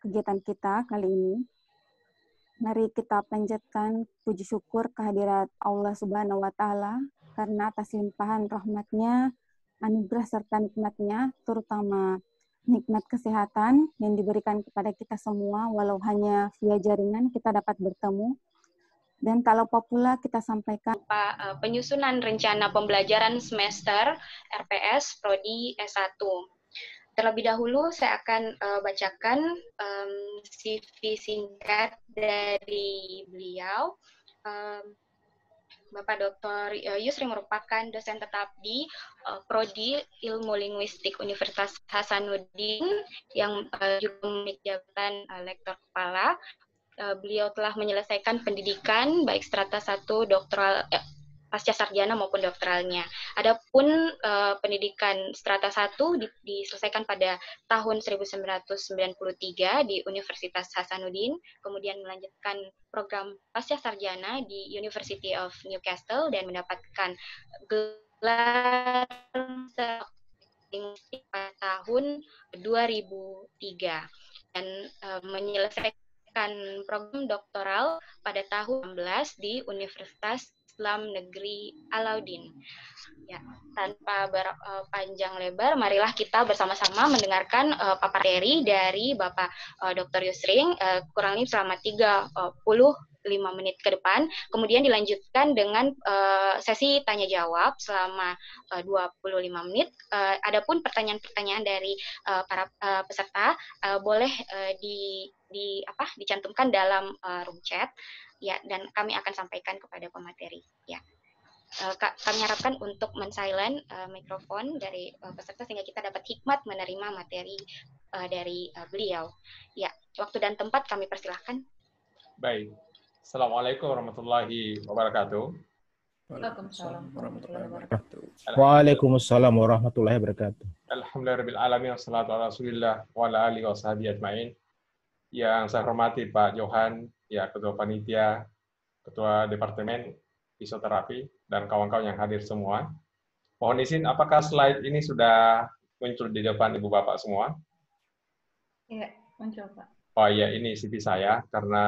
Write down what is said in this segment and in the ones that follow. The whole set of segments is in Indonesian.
kegiatan kita kali ini. Mari kita panjatkan puji syukur kehadirat Allah Subhanahu wa Ta'ala karena atas limpahan rahmat-Nya, anugerah serta nikmat-Nya, terutama nikmat kesehatan yang diberikan kepada kita semua, walau hanya via jaringan kita dapat bertemu. Dan tak lupa pula kita sampaikan penyusunan rencana pembelajaran semester RPS Prodi S1. Terlebih dahulu saya akan bacakan CV singkat dari beliau. Bapak Dr. Yusri merupakan dosen tetap di Prodi Ilmu Linguistik Universitas Hasanuddin yang juga memiliki jabatan lektor kepala. Beliau telah menyelesaikan pendidikan baik strata 1 doktoral pasca sarjana maupun doktoralnya. Adapun pendidikan strata 1 diselesaikan pada tahun 1993 di Universitas Hasanuddin, kemudian melanjutkan program pasca sarjana di University of Newcastle dan mendapatkan gelar pada tahun 2003 dan menyelesaikan program doktoral pada tahun 2016 di Universitas Islam Negeri Alauddin. Ya, tanpa panjang lebar, marilah kita bersama-sama mendengarkan paparan dari Bapak Dr. Yusri kurang lebih selama 35 menit ke depan, kemudian dilanjutkan dengan sesi tanya jawab selama 25 menit. Adapun pertanyaan-pertanyaan dari para peserta boleh dicantumkan dalam room chat. Ya, dan kami akan sampaikan kepada pemateri. Ya, kami harapkan untuk men-silent mikrofon dari peserta sehingga kita dapat hikmat menerima materi dari beliau. Ya, waktu dan tempat kami persilahkan. Baik. Assalamualaikum warahmatullahi wabarakatuh. Waalaikumsalam warahmatullahi wabarakatuh. Waalaikumsalam warahmatullahi wabarakatuh. Alhamdulillahirabbil alamin wassalatu ala Rasulillah wa ala alihi washabihi ajmain. Yang saya hormati Pak Johan, ya Ketua Panitia, Ketua Departemen Fisioterapi, dan kawan-kawan yang hadir semua. Mohon izin, apakah slide ini sudah muncul di depan Ibu Bapak semua? Iya, muncul Pak. Oh iya, ini CV saya, karena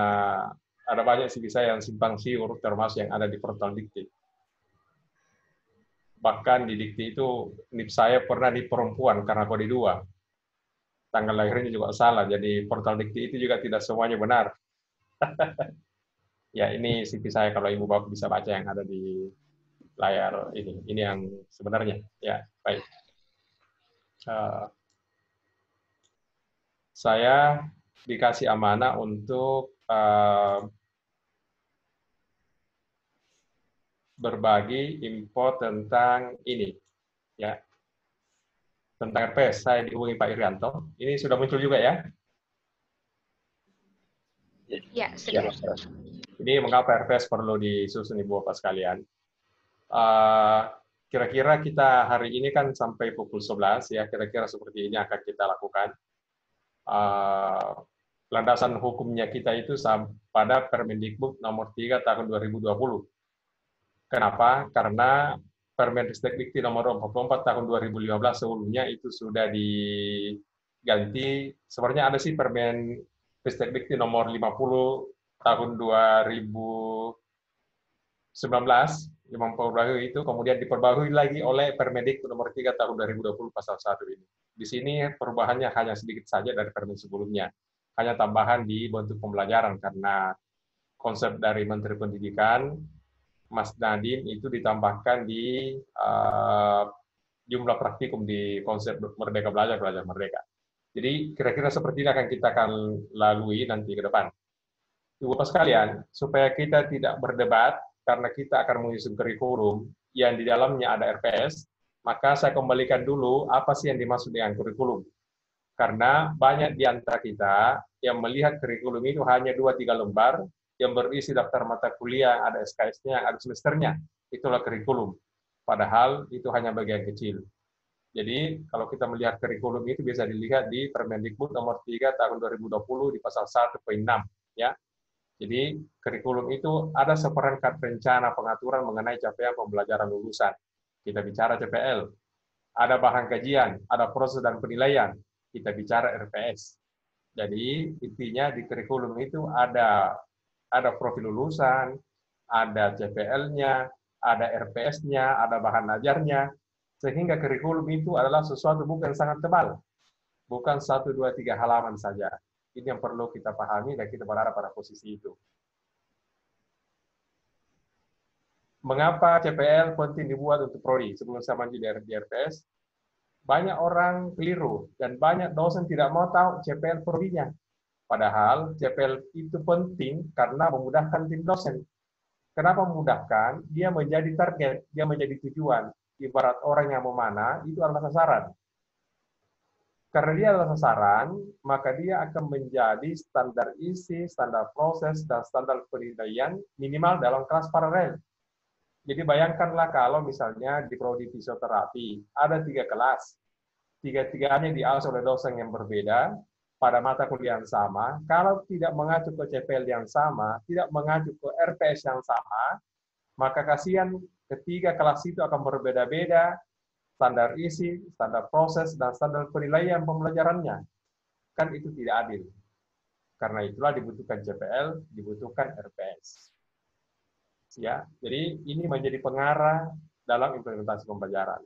ada banyak CV saya yang simpang siur, termasuk yang ada di portal Dikti. Bahkan di Dikti itu, NIP saya pernah di perempuan karena kode 2. Tanggal lahirnya juga salah, jadi portal Dikti itu juga tidak semuanya benar. Ya, ini CV saya kalau Ibu Bapak bisa baca yang ada di layar ini. Ini yang sebenarnya. Ya, baik. Saya dikasih amanah untuk berbagi info tentang ini. Ya. Tentang RPS, saya dihubungi Pak Irianto. Ini sudah muncul juga ya? Ya, sudah. Ini mengapa RPS perlu disusun Ibu Bapak sekalian. Kira-kira kita hari ini kan sampai pukul 11, ya, kira-kira seperti ini akan kita lakukan. Landasan hukumnya kita itu pada Permendikbud nomor 3 tahun 2020. Kenapa? Karena Permendikbud nomor 44 tahun 2015 sebelumnya itu sudah diganti. Sebenarnya ada sih Permendikbud nomor 50 tahun 2019, itu kemudian diperbarui lagi oleh Permendikbud nomor 3 tahun 2020 pasal 1 ini. Di sini perubahannya hanya sedikit saja dari Permen sebelumnya. Hanya tambahan di bentuk pembelajaran karena konsep dari Menteri Pendidikan Mas Nadiem itu ditambahkan di jumlah praktikum di konsep Merdeka Belajar, Belajar Merdeka. Jadi kira-kira seperti ini akan kita lalui nanti ke depan. Ibu Bapak sekalian, supaya kita tidak berdebat karena kita akan menyusun kurikulum yang di dalamnya ada RPS, maka saya kembalikan dulu apa sih yang dimaksud dengan kurikulum. Karena banyak di antara kita yang melihat kurikulum itu hanya 2-3 lembar, yang berisi daftar mata kuliah, ada SKS-nya, ada semesternya. Itulah kurikulum. Padahal itu hanya bagian kecil. Jadi, kalau kita melihat kurikulum itu bisa dilihat di Permendikbud nomor 3 tahun 2020 di pasal 1.6. Ya. Jadi, kurikulum itu ada seperangkat rencana pengaturan mengenai capaian pembelajaran lulusan. Kita bicara CPL. Ada bahan kajian, ada proses dan penilaian. Kita bicara RPS. Jadi intinya di kurikulum itu ada profil lulusan, ada CPL-nya, ada RPS-nya, ada bahan ajarnya, sehingga kurikulum itu adalah sesuatu buku yang sangat tebal, bukan 1, 2, 3 halaman saja. Ini yang perlu kita pahami dan kita berada pada posisi itu. Mengapa CPL penting dibuat untuk prodi? Sebelum saya maju di RPS, banyak orang keliru dan banyak dosen tidak mau tahu CPL prodinya. Padahal CPL itu penting karena memudahkan tim dosen. Kenapa memudahkan? Dia menjadi target, dia menjadi tujuan. Ibarat orang yang memanah, itu adalah sasaran. Karena dia adalah sasaran, maka dia akan menjadi standar isi, standar proses, dan standar penilaian minimal dalam kelas paralel. Jadi bayangkanlah kalau misalnya di prodi fisioterapi, ada 3 kelas. 3-tiganya diawasi oleh dosen yang berbeda, pada mata kuliah yang sama. Kalau tidak mengacu ke CPL yang sama, tidak mengacu ke RPS yang sama, maka kasihan ketiga kelas itu akan berbeda-beda, standar isi, standar proses, dan standar penilaian pembelajarannya. Kan itu tidak adil. Karena itulah dibutuhkan CPL, dibutuhkan RPS. Ya, jadi ini menjadi pengarah dalam implementasi pembelajaran.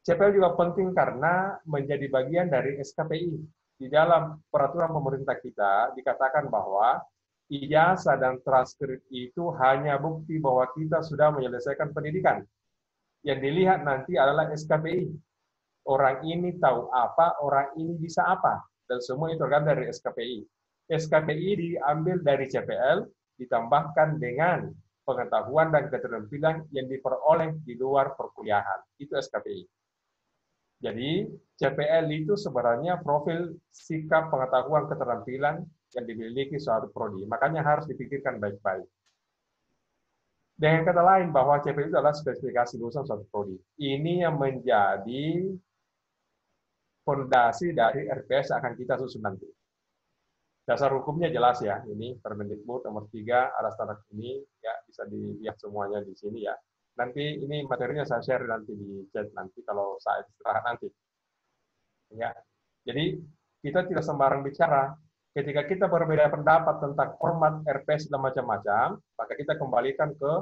CPL juga penting karena menjadi bagian dari SKPI. Di dalam peraturan pemerintah kita dikatakan bahwa ijazah dan transkrip itu hanya bukti bahwa kita sudah menyelesaikan pendidikan. Yang dilihat nanti adalah SKPI. Orang ini tahu apa, orang ini bisa apa. Dan semua itu tergantung dari SKPI. SKPI diambil dari CPL, ditambahkan dengan pengetahuan dan keterampilan yang diperoleh di luar perkuliahan. Itu SKPI. Jadi, CPL itu sebenarnya profil sikap pengetahuan keterampilan yang dimiliki suatu prodi. Makanya harus dipikirkan baik-baik. Dengan kata lain, bahwa CPL itu adalah spesifikasi lulusan suatu prodi. Ini yang menjadi fondasi dari RPS yang akan kita susun nanti. Dasar hukumnya jelas ya, ini Permendikbud nomor 3, ada standar ini, ya bisa dilihat semuanya di sini ya. Nanti ini materinya saya share nanti di chat nanti kalau saat istirahat nanti. Ya, jadi kita tidak sembarang bicara. Ketika kita berbeda pendapat tentang format RPS dan macam-macam, maka kita kembalikan ke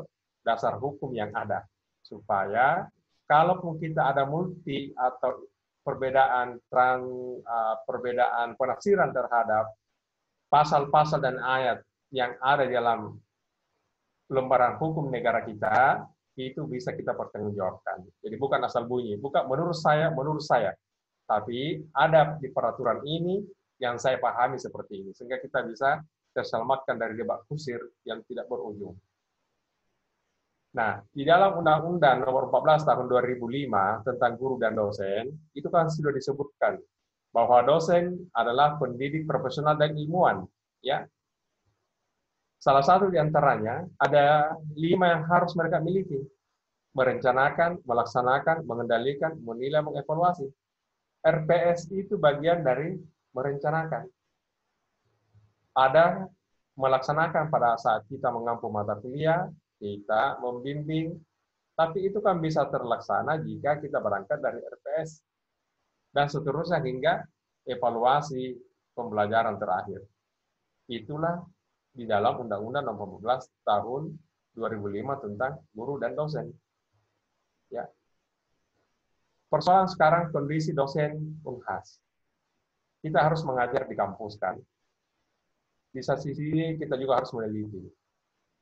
dasar hukum yang ada. Supaya kalaupun kita ada multi atau perbedaan penafsiran terhadap pasal-pasal dan ayat yang ada di dalam lembaran hukum negara kita, itu bisa kita pertanggungjawabkan. Jadi bukan asal bunyi, bukan menurut saya, tapi ada di peraturan ini yang saya pahami seperti ini, sehingga kita bisa terselamatkan dari debat kusir yang tidak berujung. Nah, di dalam Undang-Undang Nomor 14 Tahun 2005 tentang guru dan dosen, itu kan sudah disebutkan bahwa dosen adalah pendidik profesional dan ilmuwan. Ya, salah satu di antaranya ada 5 yang harus mereka miliki: merencanakan, melaksanakan, mengendalikan, menilai, mengevaluasi. RPS itu bagian dari merencanakan. Ada melaksanakan pada saat kita mengampu mata kuliah, kita membimbing, tapi itu kan bisa terlaksana jika kita berangkat dari RPS. Dan seterusnya hingga evaluasi pembelajaran terakhir. Itulah di dalam Undang-Undang Nomor 14 Tahun 2005 tentang guru dan dosen. Ya. Persoalan sekarang kondisi dosen Unhas. Kita harus mengajar di kampus kan. Di sisi ini kita juga harus meneliti.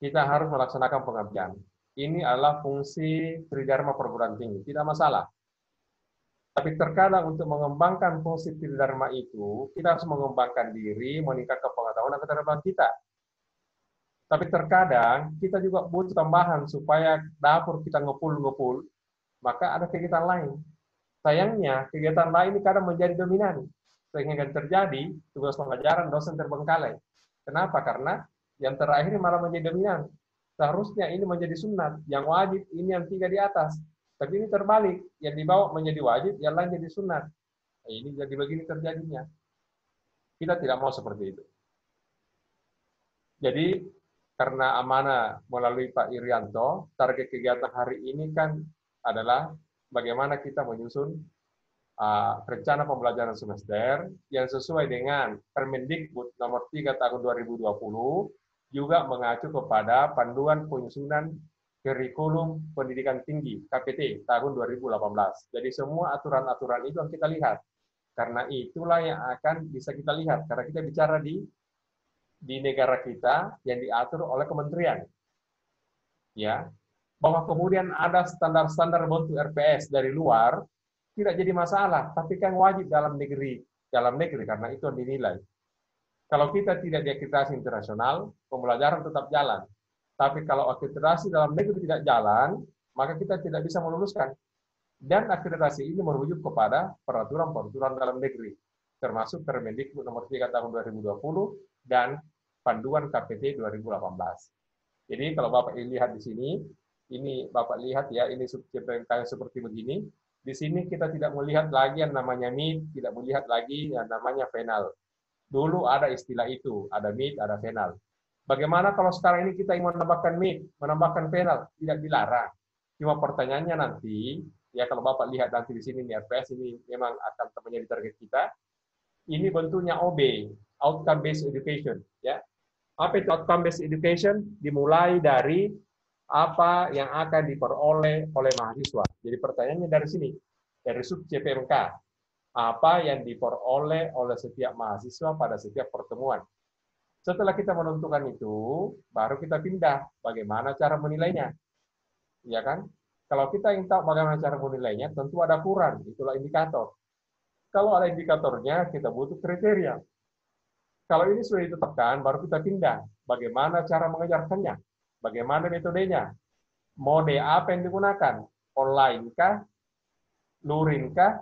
Kita harus melaksanakan pengabdian. Ini adalah fungsi Tridharma perguruan tinggi, tidak masalah. Tapi terkadang untuk mengembangkan fungsi Tridharma itu, kita harus mengembangkan diri, meningkatkan pengetahuan dan keterampilan kita. Tapi terkadang kita juga butuh tambahan supaya dapur kita ngepul, maka ada kegiatan lain. Sayangnya, kegiatan lain ini kadang menjadi dominan. Sehingga terjadi tugas pengajaran dosen terbengkalai. Kenapa? Karena yang terakhir malah menjadi dominan. Seharusnya ini menjadi sunat, yang wajib ini yang 3 di atas. Tapi ini terbalik, yang dibawa menjadi wajib, yang lain jadi sunat. Nah, ini jadi begini terjadinya. Kita tidak mau seperti itu. Jadi, karena amanah melalui Pak Irianto, target kegiatan hari ini kan adalah bagaimana kita menyusun rencana pembelajaran semester yang sesuai dengan Permendikbud nomor 3 tahun 2020, juga mengacu kepada panduan penyusunan kurikulum pendidikan tinggi KPT tahun 2018. Jadi semua aturan-aturan itu yang kita lihat. Karena itulah yang akan bisa kita lihat, karena kita bicara di negara kita yang diatur oleh kementerian. Ya, bahwa kemudian ada standar-standar bentuk RPS dari luar tidak jadi masalah, tapi kan wajib dalam negeri karena itu yang dinilai. Kalau kita tidak diakreditasi internasional, pembelajaran tetap jalan. Tapi kalau akreditasi dalam negeri tidak jalan, maka kita tidak bisa meluluskan. Dan akreditasi ini merujuk kepada peraturan-peraturan dalam negeri, termasuk Permendikbud nomor 3 tahun 2020 dan panduan KPT 2018. Jadi kalau Bapak lihat di sini, ini Bapak lihat ya, ini CPMK seperti begini. Di sini kita tidak melihat lagi yang namanya MIT, tidak melihat lagi yang namanya penal. Dulu ada istilah itu, ada MIT, ada penal. Bagaimana kalau sekarang ini kita ingin menambahkan MIT, menambahkan penal, tidak dilarang. Cuma pertanyaannya nanti, ya kalau Bapak lihat nanti di sini nih RPS ini memang akan menjadi target kita. Ini bentuknya OB, outcome based education, ya. Apa itu outcome based education? Dimulai dari apa yang akan diperoleh oleh mahasiswa. Jadi pertanyaannya dari sini, dari sub CPMK, apa yang diperoleh oleh setiap mahasiswa pada setiap pertemuan. Setelah kita menentukan itu, baru kita pindah bagaimana cara menilainya. Ya kan? Kalau kita ingin tahu bagaimana cara menilainya, tentu ada ukuran, itulah indikator. Kalau ada indikatornya, kita butuh kriteria. Kalau ini sudah ditetapkan, baru kita pindah. Bagaimana cara mengejarkannya? Bagaimana metodenya? Mode apa yang digunakan? Online kah? Luring kah?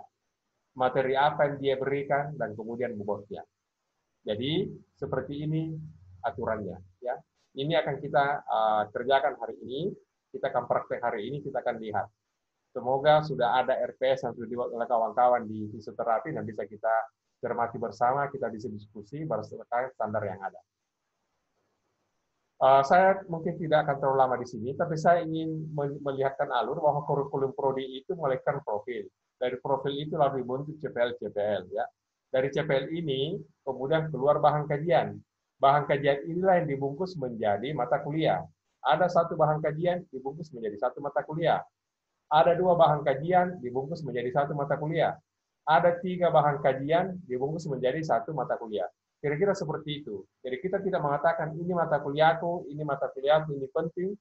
Materi apa yang dia berikan? Dan kemudian bobotnya. Jadi, seperti ini aturannya. Ya. Ini akan kita kerjakan hari ini. Kita akan praktek hari ini, kita akan lihat. Semoga sudah ada RPS yang sudah dibuat oleh kawan-kawan di fisioterapi dan bisa kita cermati bersama, kita bisa diskusi berdasarkan standar yang ada. Saya mungkin tidak akan terlalu lama di sini, tapi saya ingin melihatkan alur bahwa kurikulum prodi itu melahirkan profil. Dari profil itu lalu dibentuk CPL-CPL. Ya. Dari CPL ini kemudian keluar bahan kajian. Bahan kajian inilah yang dibungkus menjadi mata kuliah. Ada satu bahan kajian dibungkus menjadi satu mata kuliah. Ada dua bahan kajian dibungkus menjadi satu mata kuliah. Ada 3 bahan kajian dibungkus menjadi satu mata kuliah. Kira-kira seperti itu. Jadi kita tidak mengatakan ini mata kuliahku, ini penting,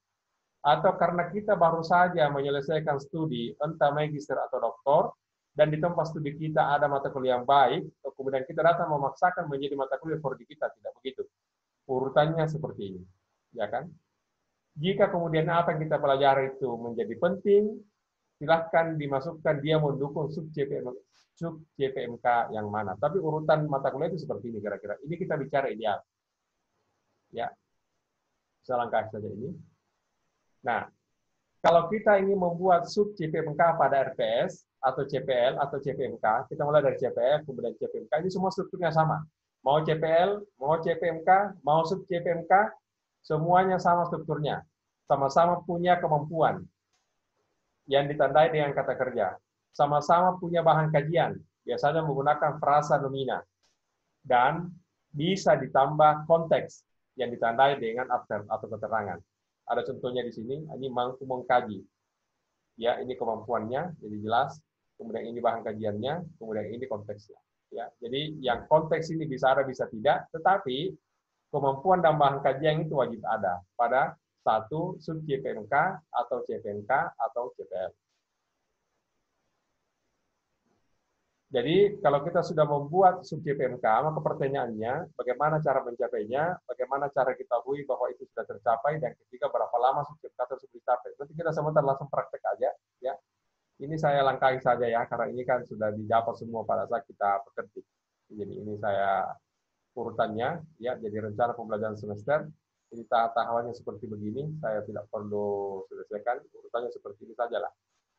atau karena kita baru saja menyelesaikan studi, entah magister atau doktor, dan di tempat studi kita ada mata kuliah yang baik, kemudian kita datang memaksakan menjadi mata kuliah prodi kita, tidak begitu. Urutannya seperti ini, ya kan? Jika kemudian apa yang kita pelajari itu menjadi penting, silahkan dimasukkan dia mendukung sub CPMK yang mana. Tapi urutan mata kuliah itu seperti ini kira-kira. Ini kita bicara ideal. Ya, saya langkah saja ini. Nah, kalau kita ingin membuat sub CPMK pada RPS atau CPL atau CPMK, kita mulai dari CPL kemudian CPMK. Ini semua strukturnya sama. Mau CPL, mau CPMK, mau sub CPMK, semuanya sama strukturnya. Sama-sama punya kemampuan yang ditandai dengan kata kerja. Sama-sama punya bahan kajian, biasanya menggunakan frasa nomina. Dan bisa ditambah konteks yang ditandai dengan absen atau keterangan. Ada contohnya di sini, ini mampu mengkaji. Ya, ini kemampuannya, jadi jelas. Kemudian ini bahan kajiannya, kemudian ini konteksnya. Ya, jadi yang konteks ini bisa ada, bisa tidak, tetapi kemampuan dan bahan kajian itu wajib ada pada satu sub CPMK atau CPMK atau CPL. Jadi kalau kita sudah membuat sub CPMK, maka pertanyaannya bagaimana cara mencapainya, bagaimana cara kita ketahui bahwa itu sudah tercapai, dan ketika berapa lama sub CPMK tersebut dicapai. Nanti kita sebentar langsung praktek aja. Ya. Ini saya langkahi saja ya, karena ini kan sudah dijawab semua pada saat kita bekerja. Jadi ini saya urutannya, ya. Jadi rencana pembelajaran semester, ini tahapannya seperti begini. Saya tidak perlu selesaikan, urutannya seperti ini saja lah.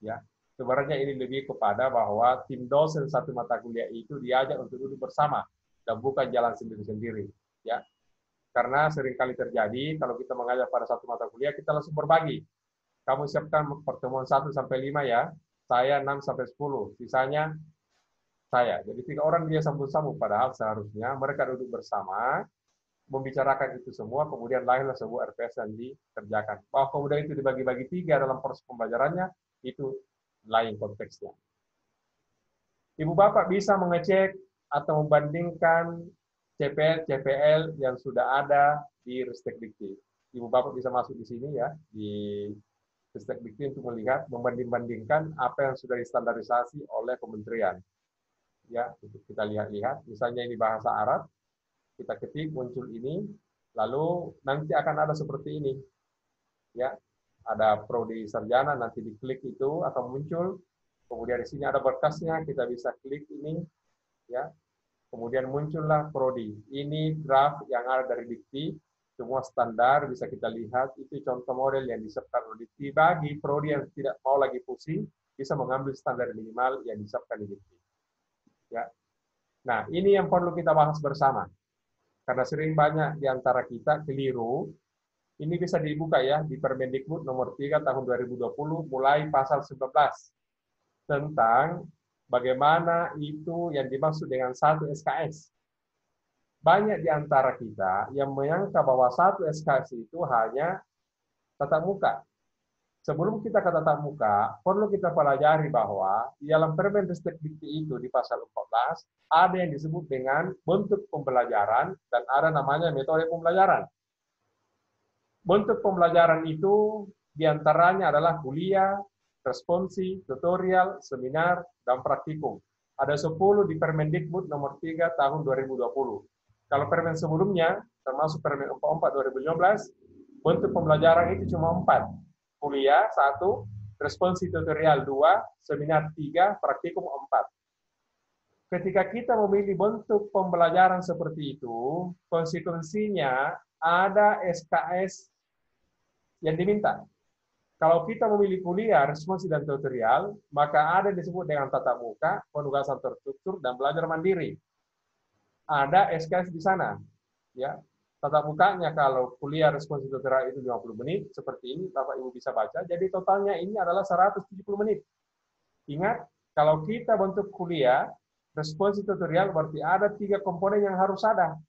Ya. Sebenarnya ini lebih kepada bahwa tim dosen satu mata kuliah itu diajak untuk duduk bersama dan bukan jalan sendiri-sendiri, ya. Karena seringkali terjadi kalau kita mengajar pada satu mata kuliah kita langsung berbagi. Kamu siapkan pertemuan 1 sampai 5 ya, saya 6 sampai 10, sisanya saya. Jadi 3 orang dia sambung-sambung, padahal seharusnya mereka duduk bersama, membicarakan itu semua, kemudian lahirlah sebuah RPS yang dikerjakan. Bahwa kemudian itu dibagi-bagi 3 dalam proses pembelajarannya, itu lain konteksnya. Ibu Bapak bisa mengecek atau membandingkan CPL yang sudah ada di Ristek Dikti. Ibu Bapak bisa masuk di sini ya, di Ristek Dikti untuk melihat, membanding-bandingkan apa yang sudah distandarisasi oleh kementerian. Ya, kita lihat-lihat, misalnya ini bahasa Arab, kita ketik muncul ini, lalu nanti akan ada seperti ini. Ya, ada prodi sarjana, nanti diklik itu akan muncul. Kemudian di sini ada berkasnya, kita bisa klik ini, ya. Kemudian muncullah prodi. Ini draft yang ada dari Dikti, semua standar bisa kita lihat. Itu contoh model yang disiapkan oleh Dikti. Bagi prodi yang tidak mau lagi pusing, bisa mengambil standar minimal yang disiapkan di Dikti. Ya. Nah, ini yang perlu kita bahas bersama. Karena sering banyak di antara kita keliru. Ini bisa dibuka ya di Permendikbud nomor 3 tahun 2020 mulai pasal 19 tentang bagaimana itu yang dimaksud dengan 1 SKS. Banyak di antara kita yang menyangka bahwa 1 SKS itu hanya tatap muka. Sebelum kita ke tatap muka, perlu kita pelajari bahwa di dalam Permendikbud itu di pasal 14 ada yang disebut dengan bentuk pembelajaran dan ada namanya metode pembelajaran. Bentuk pembelajaran itu diantaranya adalah kuliah, responsi, tutorial, seminar, dan praktikum. Ada 10 di Permendikbud nomor 3 tahun 2020. Kalau Permen sebelumnya, termasuk Permen 44 2015, bentuk pembelajaran itu cuma 4. Kuliah 1, responsi tutorial 2, seminar 3, praktikum 4. Ketika kita memilih bentuk pembelajaran seperti itu, konsekuensinya ada SKS yang diminta. Kalau kita memilih kuliah, responsi, dan tutorial, maka ada yang disebut dengan tatap muka, penugasan terstruktur, dan belajar mandiri. Ada SKS di sana. Ya. Tatap mukanya kalau kuliah, responsi, tutorial itu 50 menit, seperti ini, Bapak Ibu bisa baca. Jadi totalnya ini adalah 170 menit. Ingat, kalau kita bentuk kuliah, responsi, tutorial, berarti ada 3 komponen yang harus ada.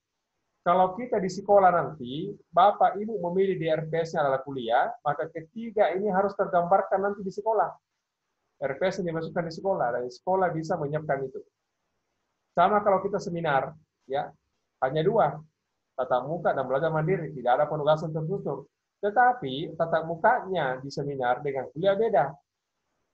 Kalau kita di sekolah nanti, Bapak Ibu memilih di RPS-nya adalah kuliah, maka ketiga ini harus tergambarkan nanti di sekolah. RPS yang dimasukkan di sekolah, dan sekolah bisa menyiapkan itu. Sama kalau kita seminar, ya hanya 2, tatap muka dan belajar mandiri, tidak ada penugasan terstruktur. Tetapi tatap mukanya di seminar dengan kuliah beda.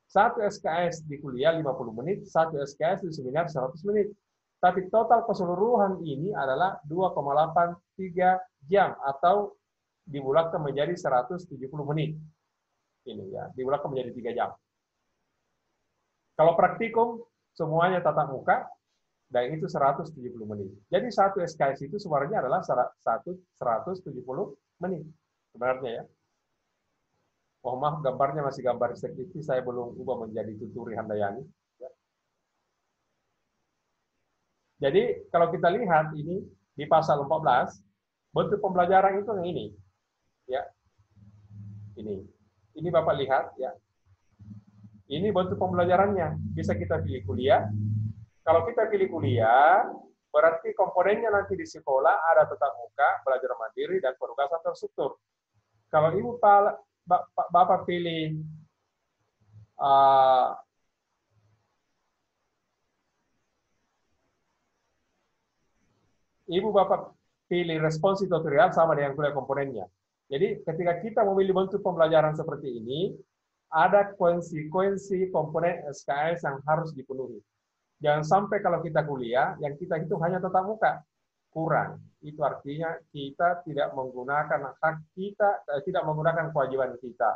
1 SKS di kuliah 50 menit, 1 SKS di seminar 100 menit. Tapi total keseluruhan ini adalah 2,83 jam atau dibulatkan menjadi 170 menit. Ini ya, dibulatkan menjadi 3 jam. Kalau praktikum semuanya tatap muka dan itu 170 menit. Jadi 1 SKS itu sebenarnya adalah 170 menit sebenarnya ya. Oh maaf, gambarnya masih gambar sektivis, saya belum ubah menjadi Tuturi Handayani. Jadi kalau kita lihat ini di pasal 14, bentuk pembelajaran itu yang ini. Ya. Ini Bapak lihat ya. Ini bentuk pembelajarannya. Bisa kita pilih kuliah. Kalau kita pilih kuliah, berarti komponennya nanti di sekolah ada tatap muka, belajar mandiri, dan penugasan terstruktur. Kalau Ibu Bapak pilih Ibu Bapak pilih responsi tutorial sama dengan kuliah komponennya. Jadi ketika kita memilih bentuk pembelajaran seperti ini, ada konsekuensi komponen SKS yang harus dipenuhi. Jangan sampai kalau kita kuliah, yang kita hitung hanya tatap muka. Kurang. Itu artinya kita tidak menggunakan hak kita, tidak menggunakan kewajiban kita.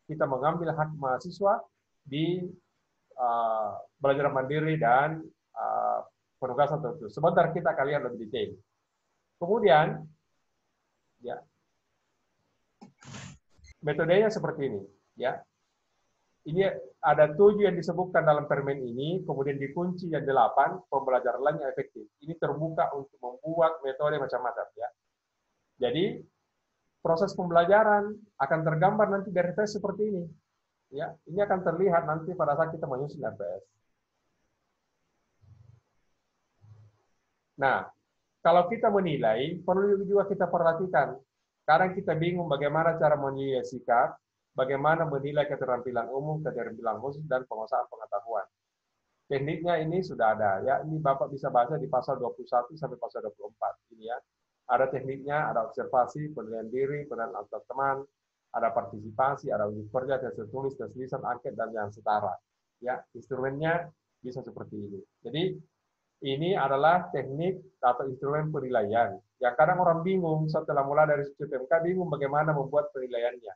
Kita mengambil hak mahasiswa di belajar mandiri dan penugasan tertentu. Sebentar kita akan lihat lebih detail. Kemudian, ya, metodenya seperti ini. Ya, ini ada 7 yang disebutkan dalam permen ini, kemudian dikunci yang 8, pembelajaran lainnya efektif. Ini terbuka untuk membuat metode macam-macam. Ya. Jadi, proses pembelajaran akan tergambar nanti dari RPS seperti ini. Ya, ini akan terlihat nanti pada saat kita menyusun RPS. Nah, kalau kita menilai, perlu juga kita perhatikan. Sekarang kita bingung bagaimana cara menilai sikap, bagaimana menilai keterampilan umum, keterampilan khusus, dan penguasaan pengetahuan. Tekniknya ini sudah ada. Ya, ini Bapak bisa baca di pasal 21 sampai pasal 24. Ini ya. Ada tekniknya, ada observasi, penilaian diri, penilaian antar teman, ada partisipasi, ada uji kerja, tes tertulis, tes lisan, angket, dan yang setara. Ya, instrumennya bisa seperti ini. Jadi ini adalah teknik atau instrumen penilaian. Yang kadang orang bingung setelah mulai dari CPMK, bingung bagaimana membuat penilaiannya.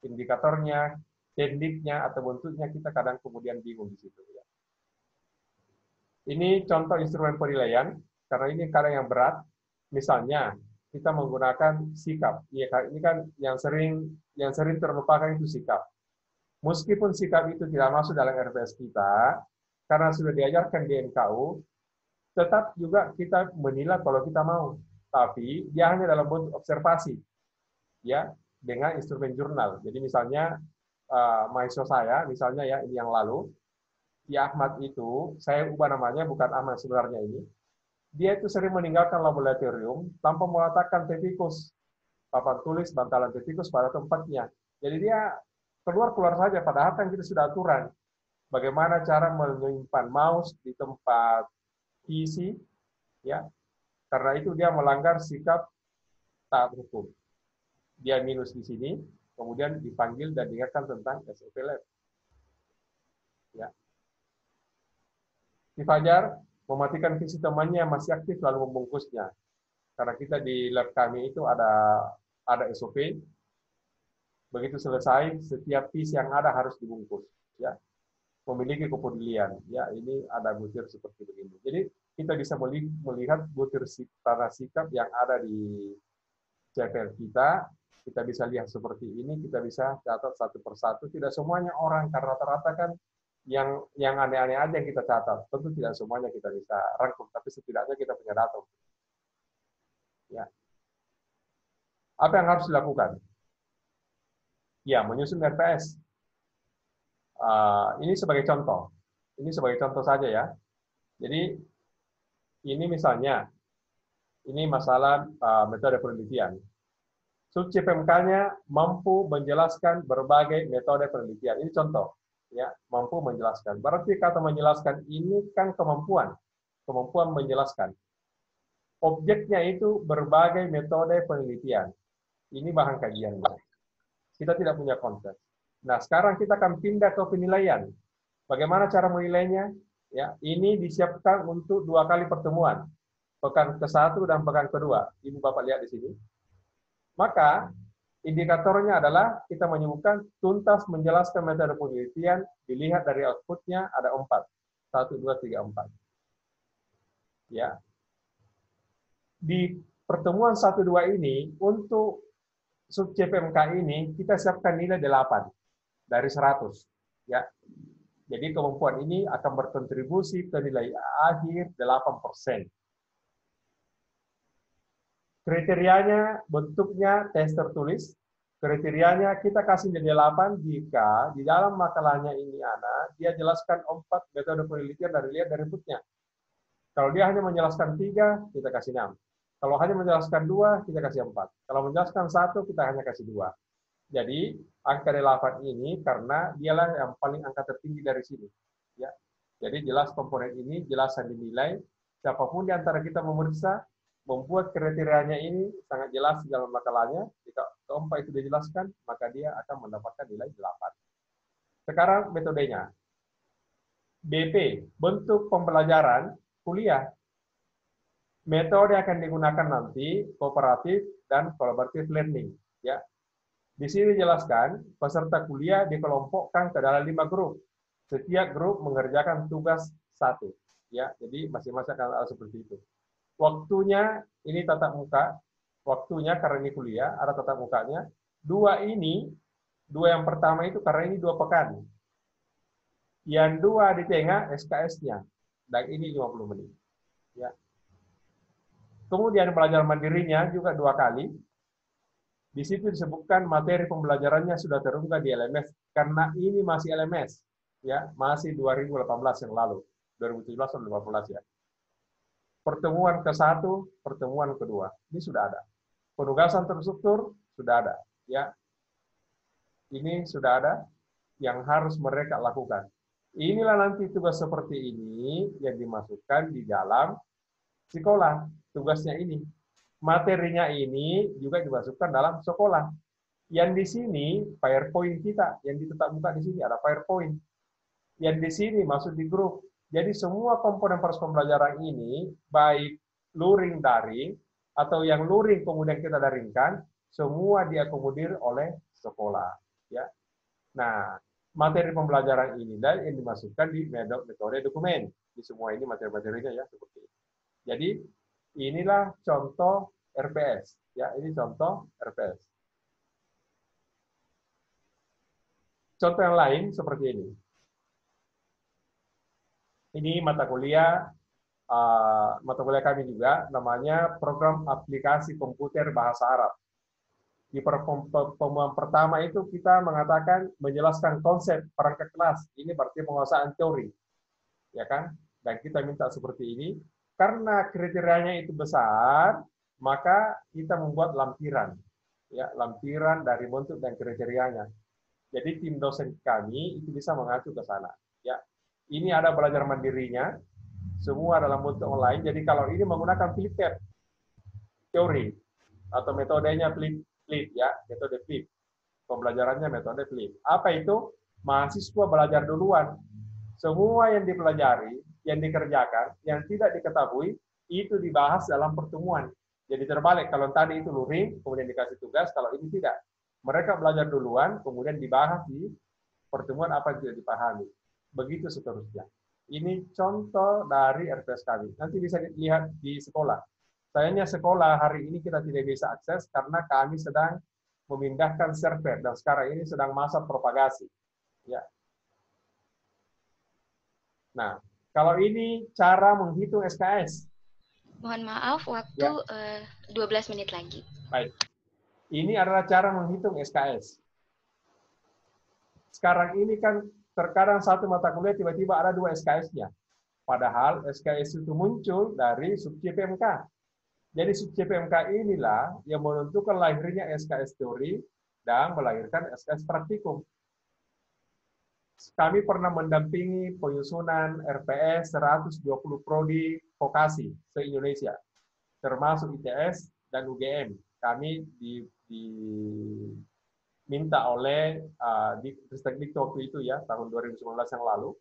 Indikatornya, tekniknya, atau bentuknya, kita kadang kemudian bingung di situ. Ya. Ini contoh instrumen penilaian, karena ini kadang yang berat. Misalnya, kita menggunakan sikap. Ya, ini kan yang sering terlupakan itu sikap. Meskipun sikap itu tidak masuk dalam RPS kita, karena sudah diajarkan di NKU, tetap juga kita menilai kalau kita mau. Tapi dia hanya dalam bentuk observasi, ya, dengan instrumen jurnal. Jadi misalnya mahasiswa saya, misalnya ya ini yang lalu, si Ahmad itu, saya ubah namanya, bukan Ahmad sebenarnya ini. Dia itu sering meninggalkan laboratorium tanpa meletakkan tetikus, papan tulis, bantalan tetikus pada tempatnya. Jadi dia keluar saja, padahal kan kita sudah aturan. Bagaimana cara menyimpan mouse di tempat PC, ya, karena itu dia melanggar sikap taat hukum. Dia minus di sini, kemudian dipanggil dan diingatkan tentang SOP lab. Ya. Si Fajar mematikan PC temannya yang masih aktif lalu membungkusnya. Karena kita di lab kami itu ada SOP. Begitu selesai, setiap PC yang ada harus dibungkus. Ya. Memiliki kepedulian. Ya, ini ada butir seperti begini. Jadi kita bisa melihat butir tanda sikap yang ada di CPL kita. Kita bisa lihat seperti ini. Kita bisa catat satu persatu. Tidak semuanya orang, karena rata-rata kan yang aneh-aneh aja yang kita catat. Tentu tidak semuanya kita bisa rangkum, tapi setidaknya kita punya data. Ya. Apa yang harus dilakukan? Ya, menyusun RPS. Ini sebagai contoh. Ini sebagai contoh saja ya. Jadi ini misalnya, ini masalah metode penelitian. Sub CPMK-nya mampu menjelaskan berbagai metode penelitian. Ini contoh, ya, mampu menjelaskan. Berarti kata menjelaskan ini kan kemampuan menjelaskan. Objeknya itu berbagai metode penelitian. Ini bahan kajiannya. Kita tidak punya konteks. Nah, sekarang kita akan pindah ke penilaian. Bagaimana cara menilainya? Ya, ini disiapkan untuk 2 kali pertemuan. Pekan ke-1 dan pekan kedua. Ibu Bapak lihat di sini. Maka, indikatornya adalah kita menyebutkan tuntas menjelaskan metode penelitian, dilihat dari outputnya ada 4. 1, 2, 3, 4. Ya. Di pertemuan 1, 2 ini, untuk sub CPMK ini, kita siapkan nilai 8 dari 100. Ya. Jadi kemampuan ini akan berkontribusi ke nilai akhir 8%. Kriterianya, bentuknya tes tertulis. Kriterianya kita kasih nilai 8 jika di dalam makalahnya ini dia jelaskan 4 metode penelitian dari inputnya. Kalau dia hanya menjelaskan 3, kita kasih 6. Kalau hanya menjelaskan 2, kita kasih 4. Kalau menjelaskan 1, kita hanya kasih 2. Jadi, angka 8 ini karena dialah yang paling angka tertinggi dari sini. Ya. Jadi, jelas komponen ini, jelasan dinilai. Siapapun di antara kita memeriksa, membuat kriterianya ini sangat jelas di dalam makalahnya. Jika keempat itu dijelaskan, maka dia akan mendapatkan nilai 8. Sekarang metodenya. BP, bentuk pembelajaran kuliah. Metode akan digunakan nanti kooperatif dan collaborative learning. Ya. Di sini dijelaskan, peserta kuliah dikelompokkan ke dalam 5 grup. Setiap grup mengerjakan tugas 1. Ya, jadi masing-masing akan ada seperti itu. Waktunya, ini tatap muka. Waktunya karena ini kuliah, ada tatap mukanya. 2 yang pertama itu karena ini 2 pekan. Yang 2 di tengah SKS-nya. Dan ini 50 menit. Ya. Kemudian pelajaran mandirinya juga 2 kali. Di situ disebutkan materi pembelajarannya sudah terunggah di LMS karena ini masih LMS, ya, masih 2018 yang lalu, 2017 atau 2018 ya. pertemuan ke-1, pertemuan kedua. Ini sudah ada. Penugasan terstruktur sudah ada. Ya, ini sudah ada yang harus mereka lakukan. Inilah nanti tugas seperti ini yang dimasukkan di dalam sekolah. Tugasnya ini. Materinya ini juga dimasukkan dalam sekolah. Yang di sini PowerPoint kita, yang ditetap muka di sini ada PowerPoint. Yang di sini masuk di grup. Jadi semua komponen proses pembelajaran ini, baik luring daring, atau yang luring kemudian kita daringkan, semua diakomodir oleh sekolah. Ya. Nah, materi pembelajaran ini dan yang dimasukkan di metode dokumen. Di semua ini materi-materinya ya seperti ini. Jadi inilah contoh RPS. Ya, ini contoh RPS. Contoh yang lain seperti ini. Ini mata kuliah kami juga, namanya Program Aplikasi Komputer Bahasa Arab. Di pertemuan pertama itu kita mengatakan menjelaskan konsep perangkat kelas. Ini berarti penguasaan teori, ya kan? Dan kita minta seperti ini karena kriterianya itu besar, maka kita membuat lampiran, ya, lampiran dari bentuk dan kriterianya. Jadi tim dosen kami itu bisa mengacu ke sana. Ya, ini ada belajar mandirinya, semua dalam bentuk online. Jadi kalau ini menggunakan flip teori atau metodenya flip ya, metode flip. Pembelajarannya metode flip. Apa itu? Mahasiswa belajar duluan. Semua yang dipelajari, yang dikerjakan, yang tidak diketahui, itu dibahas dalam pertemuan. Jadi terbalik, kalau tadi itu luring, kemudian dikasih tugas, kalau ini tidak. Mereka belajar duluan, kemudian dibahas di pertemuan apa yang tidak dipahami. Begitu seterusnya. Ini contoh dari RPS kami. Nanti bisa dilihat di sekolah. Sayangnya sekolah hari ini kita tidak bisa akses karena kami sedang memindahkan server dan sekarang ini sedang masa propagasi. Ya. Nah, kalau ini cara menghitung SKS. Mohon maaf, waktu 12 menit lagi. Baik. Ini adalah cara menghitung SKS. Sekarang ini kan terkadang satu mata kuliah tiba-tiba ada 2 SKS-nya. Padahal SKS itu muncul dari sub-CPMK. Jadi sub-CPMK inilah yang menentukan lahirnya SKS teori dan melahirkan SKS praktikum. Kami pernah mendampingi penyusunan RPS 120 prodi vokasi se-Indonesia, termasuk ITS dan UGM. Kami diminta oleh Ristek waktu itu ya, tahun 2019 yang lalu,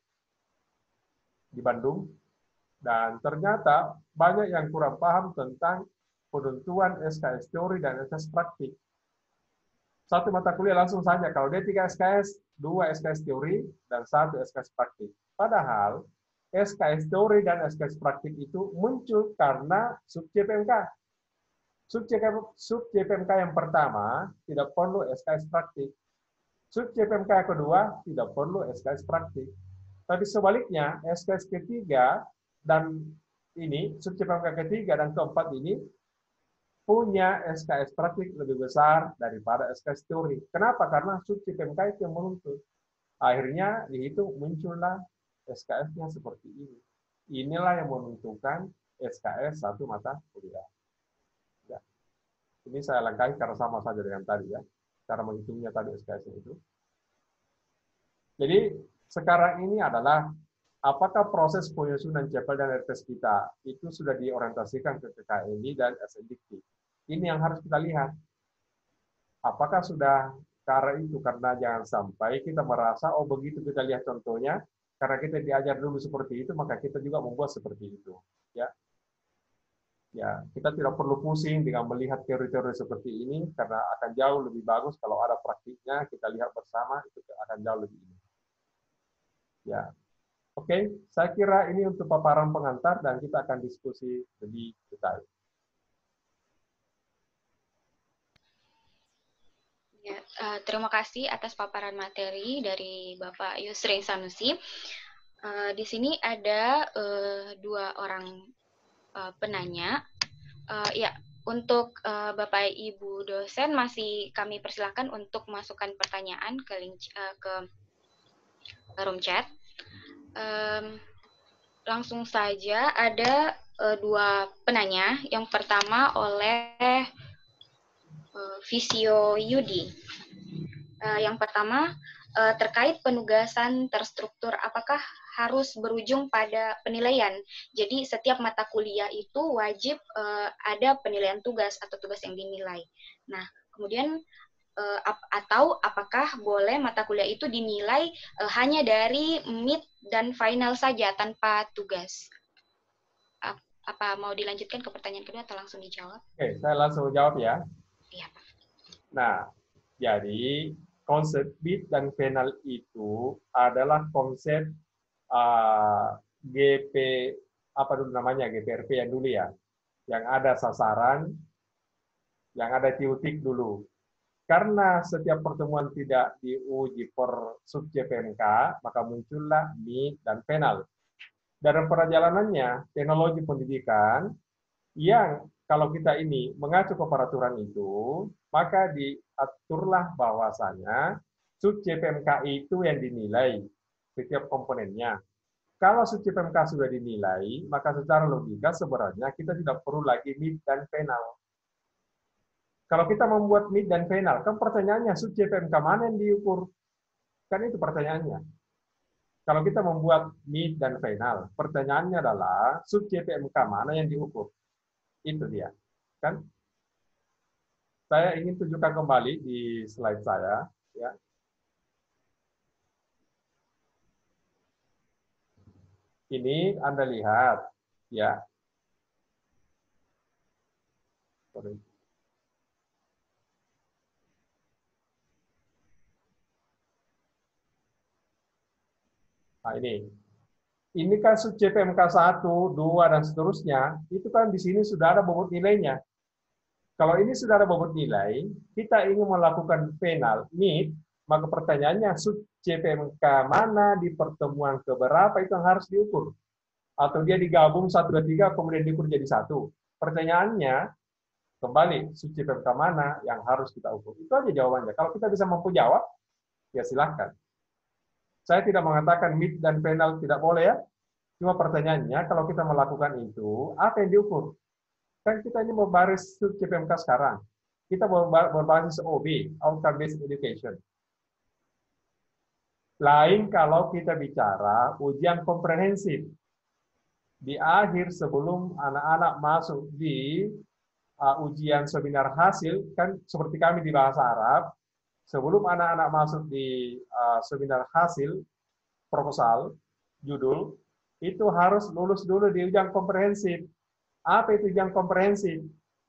di Bandung. Dan ternyata banyak yang kurang paham tentang penentuan SKS teori dan SKS praktik. Satu mata kuliah langsung saja, kalau dia 3 SKS, 2 SKS teori, dan 1 SKS praktik. Padahal, SKS teori dan SKS praktik itu muncul karena sub-CPMK. Sub-CPMK yang pertama tidak perlu SKS praktik. Sub-CPMK yang kedua tidak perlu SKS praktik. Tapi sebaliknya, SKS ketiga dan ini, sub-CPMK ketiga dan keempat ini punya SKS praktik lebih besar daripada SKS teori. Kenapa? Karena sub-CPMK itu yang menuntut. Akhirnya dihitung muncullah SKS-nya seperti ini. Inilah yang menentukan SKS satu mata kuliah. Ya. Ini saya lengkapi karena sama saja dengan tadi ya. Cara menghitungnya tadi SKS-nya itu. Jadi sekarang ini adalah apakah proses penyusunan CPL dan RPS kita itu sudah diorientasikan ke KKNI dan SNDikti? Ini yang harus kita lihat. Apakah sudah ke arah itu? Karena jangan sampai kita merasa, oh begitu kita lihat contohnya, karena kita diajar dulu seperti itu, maka kita juga membuat seperti itu. Ya, ya, kita tidak perlu pusing dengan melihat teori-teori seperti ini, karena akan jauh lebih bagus kalau ada praktiknya, kita lihat bersama, itu akan jauh lebih ini. Ya. Oke, saya kira ini untuk paparan pengantar dan kita akan diskusi lebih detail. Ya, terima kasih atas paparan materi dari Bapak Yusri Sanusi. Di sini ada 2 orang penanya. Ya, untuk Bapak Ibu dosen masih kami persilakan untuk masukkan pertanyaan ke link ke room chat. Langsung saja ada dua penanya. Yang pertama oleh Visio Yudi. Yang pertama, terkait penugasan terstruktur, apakah harus berujung pada penilaian? Jadi setiap mata kuliah itu wajib ada penilaian tugas atau tugas yang dinilai. Nah, kemudian atau apakah boleh mata kuliah itu dinilai hanya dari mid dan final saja tanpa tugas? Apa mau dilanjutkan ke pertanyaan kedua atau langsung dijawab? Oke, saya langsung jawab ya. Iya, Pak. Nah, jadi konsep mid dan final itu adalah konsep GP apa dulu namanya, GPRP yang dulu ya, yang ada sasaran, yang ada titik dulu. Karena setiap pertemuan tidak diuji per sub JPMK, maka muncullah mid dan final. Dalam perjalanannya, teknologi pendidikan yang kalau kita ini mengacu ke peraturan itu, maka diaturlah bahwasanya sub JPMK itu yang dinilai setiap komponennya. Kalau sub JPMK sudah dinilai, maka secara logika sebenarnya kita tidak perlu lagi mid dan final. Kalau kita membuat mid dan final, kan pertanyaannya sub JPMK mana yang diukur? Kan itu pertanyaannya. Kalau kita membuat mid dan final, pertanyaannya adalah sub JPMK mana yang diukur? Itu dia. Kan? Saya ingin tunjukkan kembali di slide saya. Ya. Ini Anda lihat. Ya. Sorry. Nah, ini kan sub JPMK 1, 2, dan seterusnya, itu kan di sini sudah ada bobot nilainya. Kalau ini sudah ada bobot nilai, kita ingin melakukan final, mid, maka pertanyaannya sub JPMK mana di pertemuan keberapa itu yang harus diukur. Atau dia digabung 1, 2, 3, kemudian diukur jadi 1. Pertanyaannya, kembali, sub JPMK mana yang harus kita ukur. Itu aja jawabannya. Kalau kita bisa mampu jawab, ya silahkan. Saya tidak mengatakan mid dan final tidak boleh ya. Cuma pertanyaannya, kalau kita melakukan itu, apa yang diukur? Kan kita ini berbasis sub JPMK sekarang. Kita berbasis OB, Outcome Based Education. Lain kalau kita bicara ujian komprehensif. Di akhir sebelum anak-anak masuk di ujian seminar hasil, kan seperti kami di bahasa Arab, sebelum anak-anak masuk di seminar hasil, proposal, judul, itu harus lulus dulu di ujian komprehensif. Apa itu ujian komprehensif?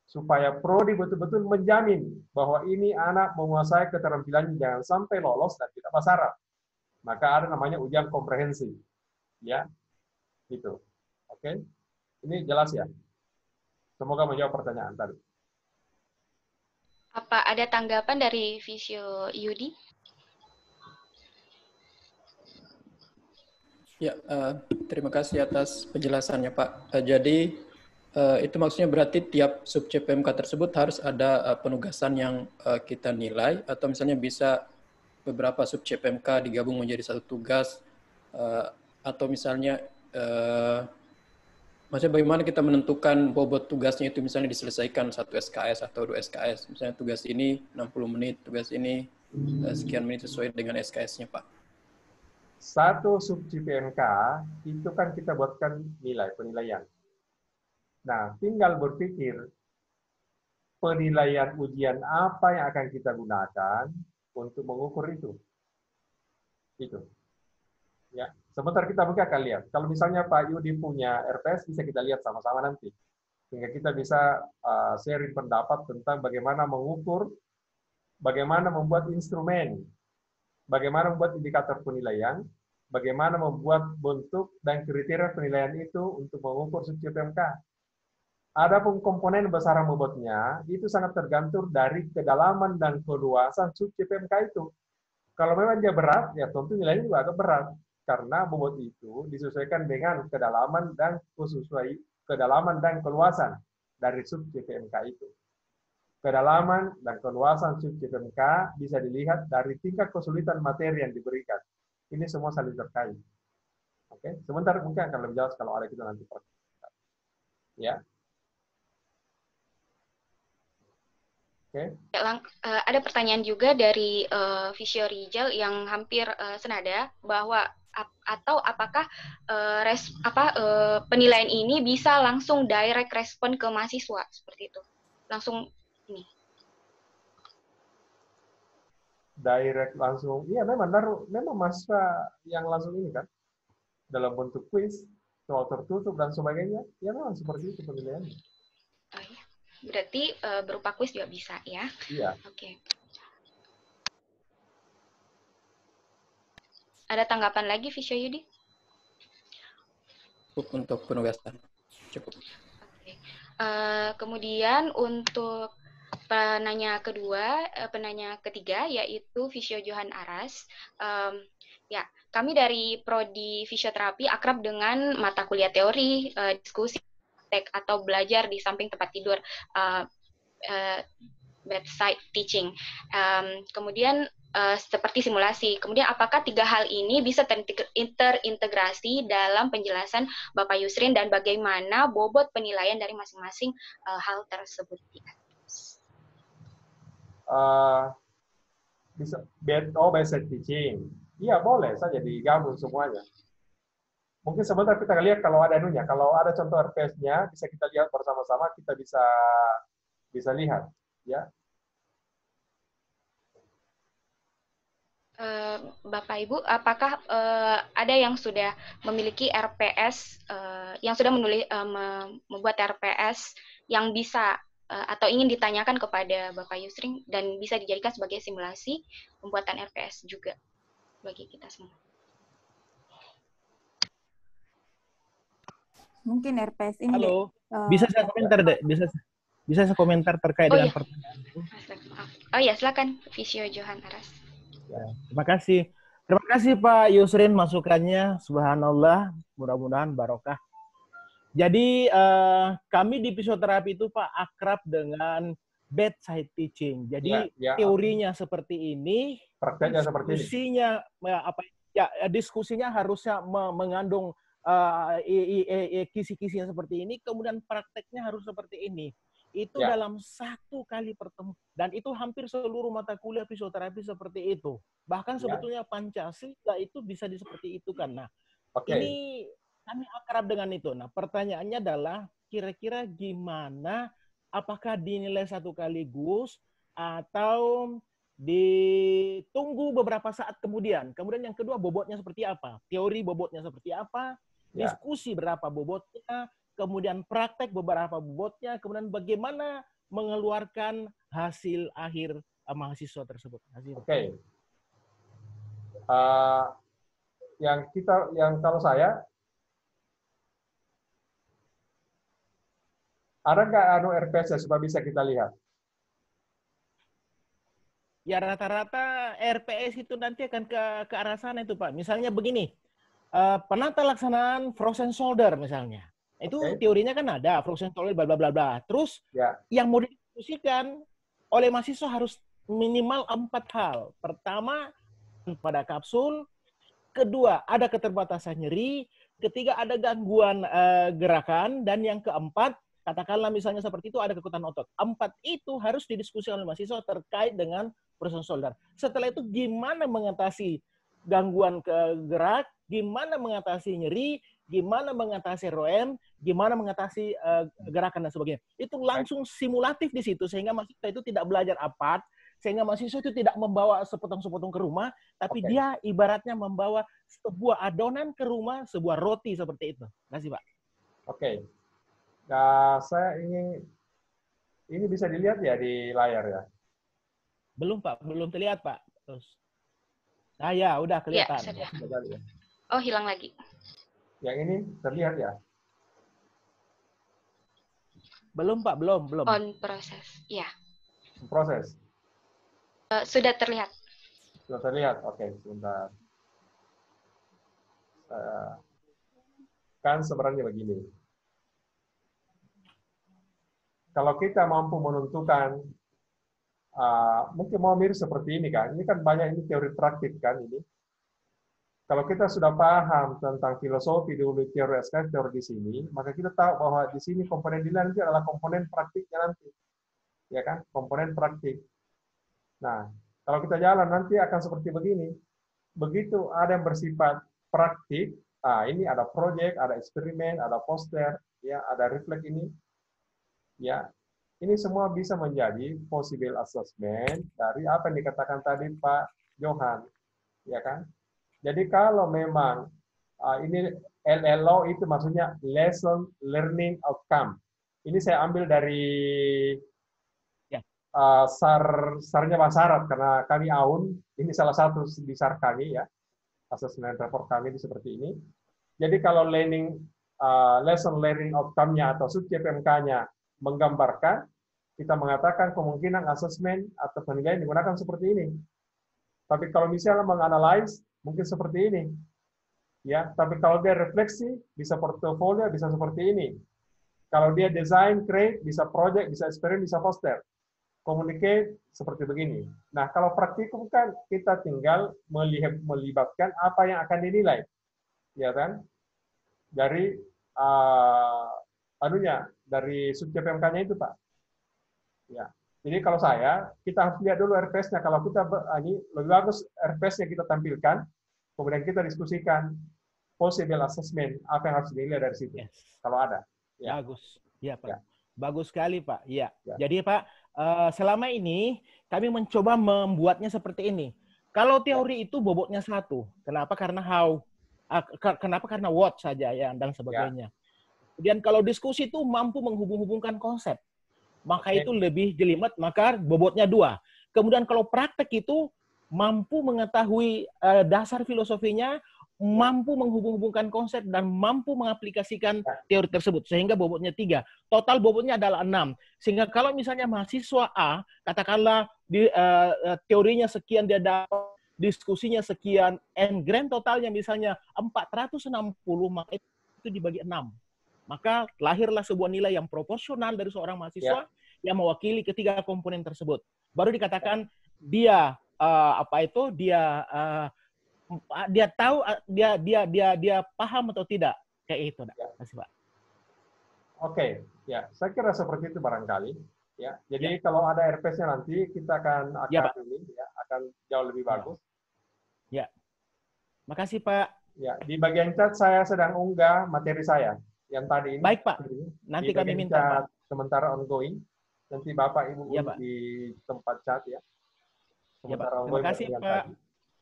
Supaya prodi betul-betul menjamin bahwa ini anak menguasai keterampilannya, jangan sampai lolos dan tidak bahasa Arab. Maka ada namanya ujian komprehensif. Ya, itu. Oke, ini jelas ya? Semoga menjawab pertanyaan tadi. Apa ada tanggapan dari Visio Yudi? Ya, terima kasih atas penjelasannya, Pak. Jadi, itu maksudnya berarti tiap sub JPMK tersebut harus ada penugasan yang kita nilai, atau misalnya bisa beberapa sub JPMK digabung menjadi satu tugas, atau misalnya, maksudnya bagaimana kita menentukan bobot tugasnya itu misalnya diselesaikan 1 SKS atau 2 SKS. Misalnya tugas ini 60 menit, tugas ini sekian menit sesuai dengan SKS-nya, Pak. Satu sub JPMK itu kan kita buatkan penilaian. Nah, tinggal berpikir penilaian ujian apa yang akan kita gunakan untuk mengukur itu. Itu. Ya, sebentar kita mungkin akan lihat. Kalau misalnya Pak Yudi punya RPS, bisa kita lihat sama-sama nanti. Sehingga kita bisa sharing pendapat tentang bagaimana mengukur, bagaimana membuat instrumen, bagaimana membuat indikator penilaian, bagaimana membuat bentuk dan kriteria penilaian itu untuk mengukur sub JPMK. Adapun komponen besaran bobotnya itu sangat tergantung dari kedalaman dan keluasan sub JPMK itu. Kalau memang dia berat, ya tentu nilainya juga agak berat. Karena bobot itu disesuaikan dengan kedalaman dan keluasan dari sub JPMK itu. Kedalaman dan keluasan sub JPMK bisa dilihat dari tingkat kesulitan materi yang diberikan. Ini semua saling terkait. Oke, sebentar mungkin akan lebih jelas kalau ada kita nanti. Ya. Oke. Ada pertanyaan juga dari Visio Rijal yang hampir senada bahwa apakah penilaian ini bisa langsung direct respon ke mahasiswa seperti itu, langsung ini. Direct langsung, iya memang mahasiswa yang langsung ini kan dalam bentuk kuis, soal tertutup dan sebagainya, ya memang seperti itu penilaiannya. Oh, iya. Berarti berupa kuis juga bisa ya? Iya. Oke. Ada tanggapan lagi, Visio Yudi? Cukup untuk penugasan. Cukup. Oke. Kemudian untuk penanya ketiga yaitu Visio Johan Aras. Ya, kami dari Prodi Fisioterapi akrab dengan mata kuliah teori, diskusi, atau belajar di samping tempat tidur, bedside teaching. Kemudian seperti simulasi. Kemudian apakah tiga hal ini bisa terintegrasi dalam penjelasan Bapak Yusrin dan bagaimana bobot penilaian dari masing-masing hal tersebut? Bisa bedside teaching. Iya, boleh saja digabung semuanya. Mungkin sebentar kita lihat kalau ada kalau ada contoh RPS-nya bisa kita lihat bersama-sama, kita bisa lihat, ya. Bapak Ibu, apakah ada yang sudah memiliki RPS, yang sudah membuat RPS yang bisa atau ingin ditanyakan kepada Bapak Yusrin dan bisa dijadikan sebagai simulasi pembuatan RPS juga bagi kita semua? Mungkin RPS ini. Halo, bisa saya komentar deh? Bisa saya komentar terkait dengan pertanyaan itu? Oh ya, silakan Visio Johan Aras. Ya, terima kasih Pak Yusrin masukannya. Subhanallah, mudah-mudahan barokah. Jadi kami di fisioterapi itu Pak akrab dengan bedside teaching. Jadi teorinya seperti ini, prakteknya seperti ini. Diskusinya harusnya mengandung kisi-kisinya seperti ini, kemudian prakteknya harus seperti ini. Itu dalam satu kali pertemuan, dan itu hampir seluruh mata kuliah fisioterapi seperti itu. Bahkan sebetulnya Pancasila itu bisa seperti itu kan. Nah, ini kami akrab dengan itu. Nah, pertanyaannya adalah kira-kira gimana? Apakah dinilai satu kaligus atau ditunggu beberapa saat kemudian? Kemudian yang kedua, bobotnya seperti apa? Teori bobotnya seperti apa? Diskusi berapa bobotnya? Kemudian praktek beberapa bobotnya, kemudian bagaimana mengeluarkan hasil akhir mahasiswa tersebut. Oke. Yang kalau saya, ada nggak RPS supaya bisa kita lihat? Ya rata-rata RPS itu nanti akan ke arah sana itu Pak. Misalnya begini, penata laksanaan frozen shoulder misalnya. Itu teorinya kan ada, frozen shoulder bla bla bla bla. Terus yang mau didiskusikan oleh mahasiswa harus minimal 4 hal. Pertama, pada kapsul. Kedua, ada keterbatasan nyeri. Ketiga, ada gangguan gerakan. Dan yang keempat, katakanlah misalnya seperti itu ada kekuatan otot. 4 itu harus didiskusikan oleh mahasiswa terkait dengan frozen shoulder. Setelah itu gimana mengatasi gangguan gerak, gimana mengatasi nyeri, gimana mengatasi ROM, gimana mengatasi gerakan dan sebagainya. Itu langsung simulatif di situ sehingga mahasiswa itu tidak belajar apart, sehingga mahasiswa itu tidak membawa sepotong-sepotong ke rumah, tapi dia ibaratnya membawa sebuah adonan ke rumah, sebuah roti seperti itu. Terima kasih, Pak. Oke. Nah, saya ini bisa dilihat ya di layar ya? Belum, Pak. Belum terlihat, Pak. Terus. Ya, udah kelihatan. Ya, oh, hilang lagi. Yang ini terlihat ya? Belum, Pak. Belum. On proses, ya. Proses? Sudah terlihat. Sudah terlihat? Oke, sebentar. Kan sebenarnya begini. Kalau kita mampu menentukan, mungkin mau mirip seperti ini kan. Ini kan banyak ini teori praktik kan ini. Kalau kita sudah paham tentang filosofi dulu, teori SKS, teori di sini, maka kita tahu bahwa di sini komponen nilai nanti adalah komponen praktiknya nanti. Ya kan? Komponen praktik. Nah, kalau kita jalan nanti akan seperti begini. Begitu ada yang bersifat praktik, ini ada proyek, ada eksperimen, ada poster, ya, ada refleks ini. Ya, ini semua bisa menjadi possible assessment dari apa yang dikatakan tadi Pak Johan. Ya kan? Jadi kalau memang ini LLO itu maksudnya lesson learning outcome. Ini saya ambil dari SAR-nya Mas Arad, karena kami AUN, ini salah satu di SAR kami ya, assessment report kami itu seperti ini. Jadi kalau lesson learning outcome-nya atau sub CPMK-nya menggambarkan, kita mengatakan kemungkinan assessment atau penilaian digunakan seperti ini. Tapi kalau misalnya menganalize, mungkin seperti ini. Ya, tapi kalau dia refleksi, bisa portofolio, bisa seperti ini. Kalau dia design, create, bisa project, bisa eksperimen, bisa poster. Communicate, seperti begini. Nah, kalau praktikum kan kita tinggal melibatkan apa yang akan dinilai. Ya kan? Dari dari sub CPMK-nya itu, Pak. Ya. Jadi kalau kita harus lihat dulu RPS-nya. Kalau kita ini lebih bagus RPS-nya kita tampilkan, kemudian kita diskusikan possible assessment, apa yang harus dinilai dari situ. Yes. Kalau ada. Ya. Bagus. Ya, Pak. Ya. Bagus sekali, Pak. Ya. Ya. Jadi, Pak, selama ini kami mencoba membuatnya seperti ini. Kalau teori itu bobotnya satu. Kenapa? Karena how. Kenapa? Karena what saja ya, dan sebagainya. Kemudian kalau diskusi itu mampu menghubung-hubungkan konsep. Maka itu lebih jelimet, maka bobotnya 2. Kemudian kalau praktek itu mampu mengetahui dasar filosofinya, mampu menghubung-hubungkan konsep, dan mampu mengaplikasikan teori tersebut. Sehingga bobotnya 3. Total bobotnya adalah 6. Sehingga kalau misalnya mahasiswa A, katakanlah teorinya sekian, dia dapat diskusinya sekian, and grand totalnya misalnya 460, maka itu dibagi 6. Maka lahirlah sebuah nilai yang proporsional dari seorang mahasiswa yang mewakili ketiga komponen tersebut. Baru dikatakan dia dia tahu, dia paham atau tidak, kayak itu. Terima kasih, Pak. Oke, ya, saya kira seperti itu barangkali. Ya, jadi kalau ada RPS-nya nanti kita akan akan jauh lebih bagus. Ya, makasih Pak. Ya, di bagian chat saya sedang unggah materi saya yang tadi ini. Baik Pak, nanti kami minta Pak. Sementara ongoing, nanti Bapak Ibu di tempat chat ya. Sementara terima kasih Pak.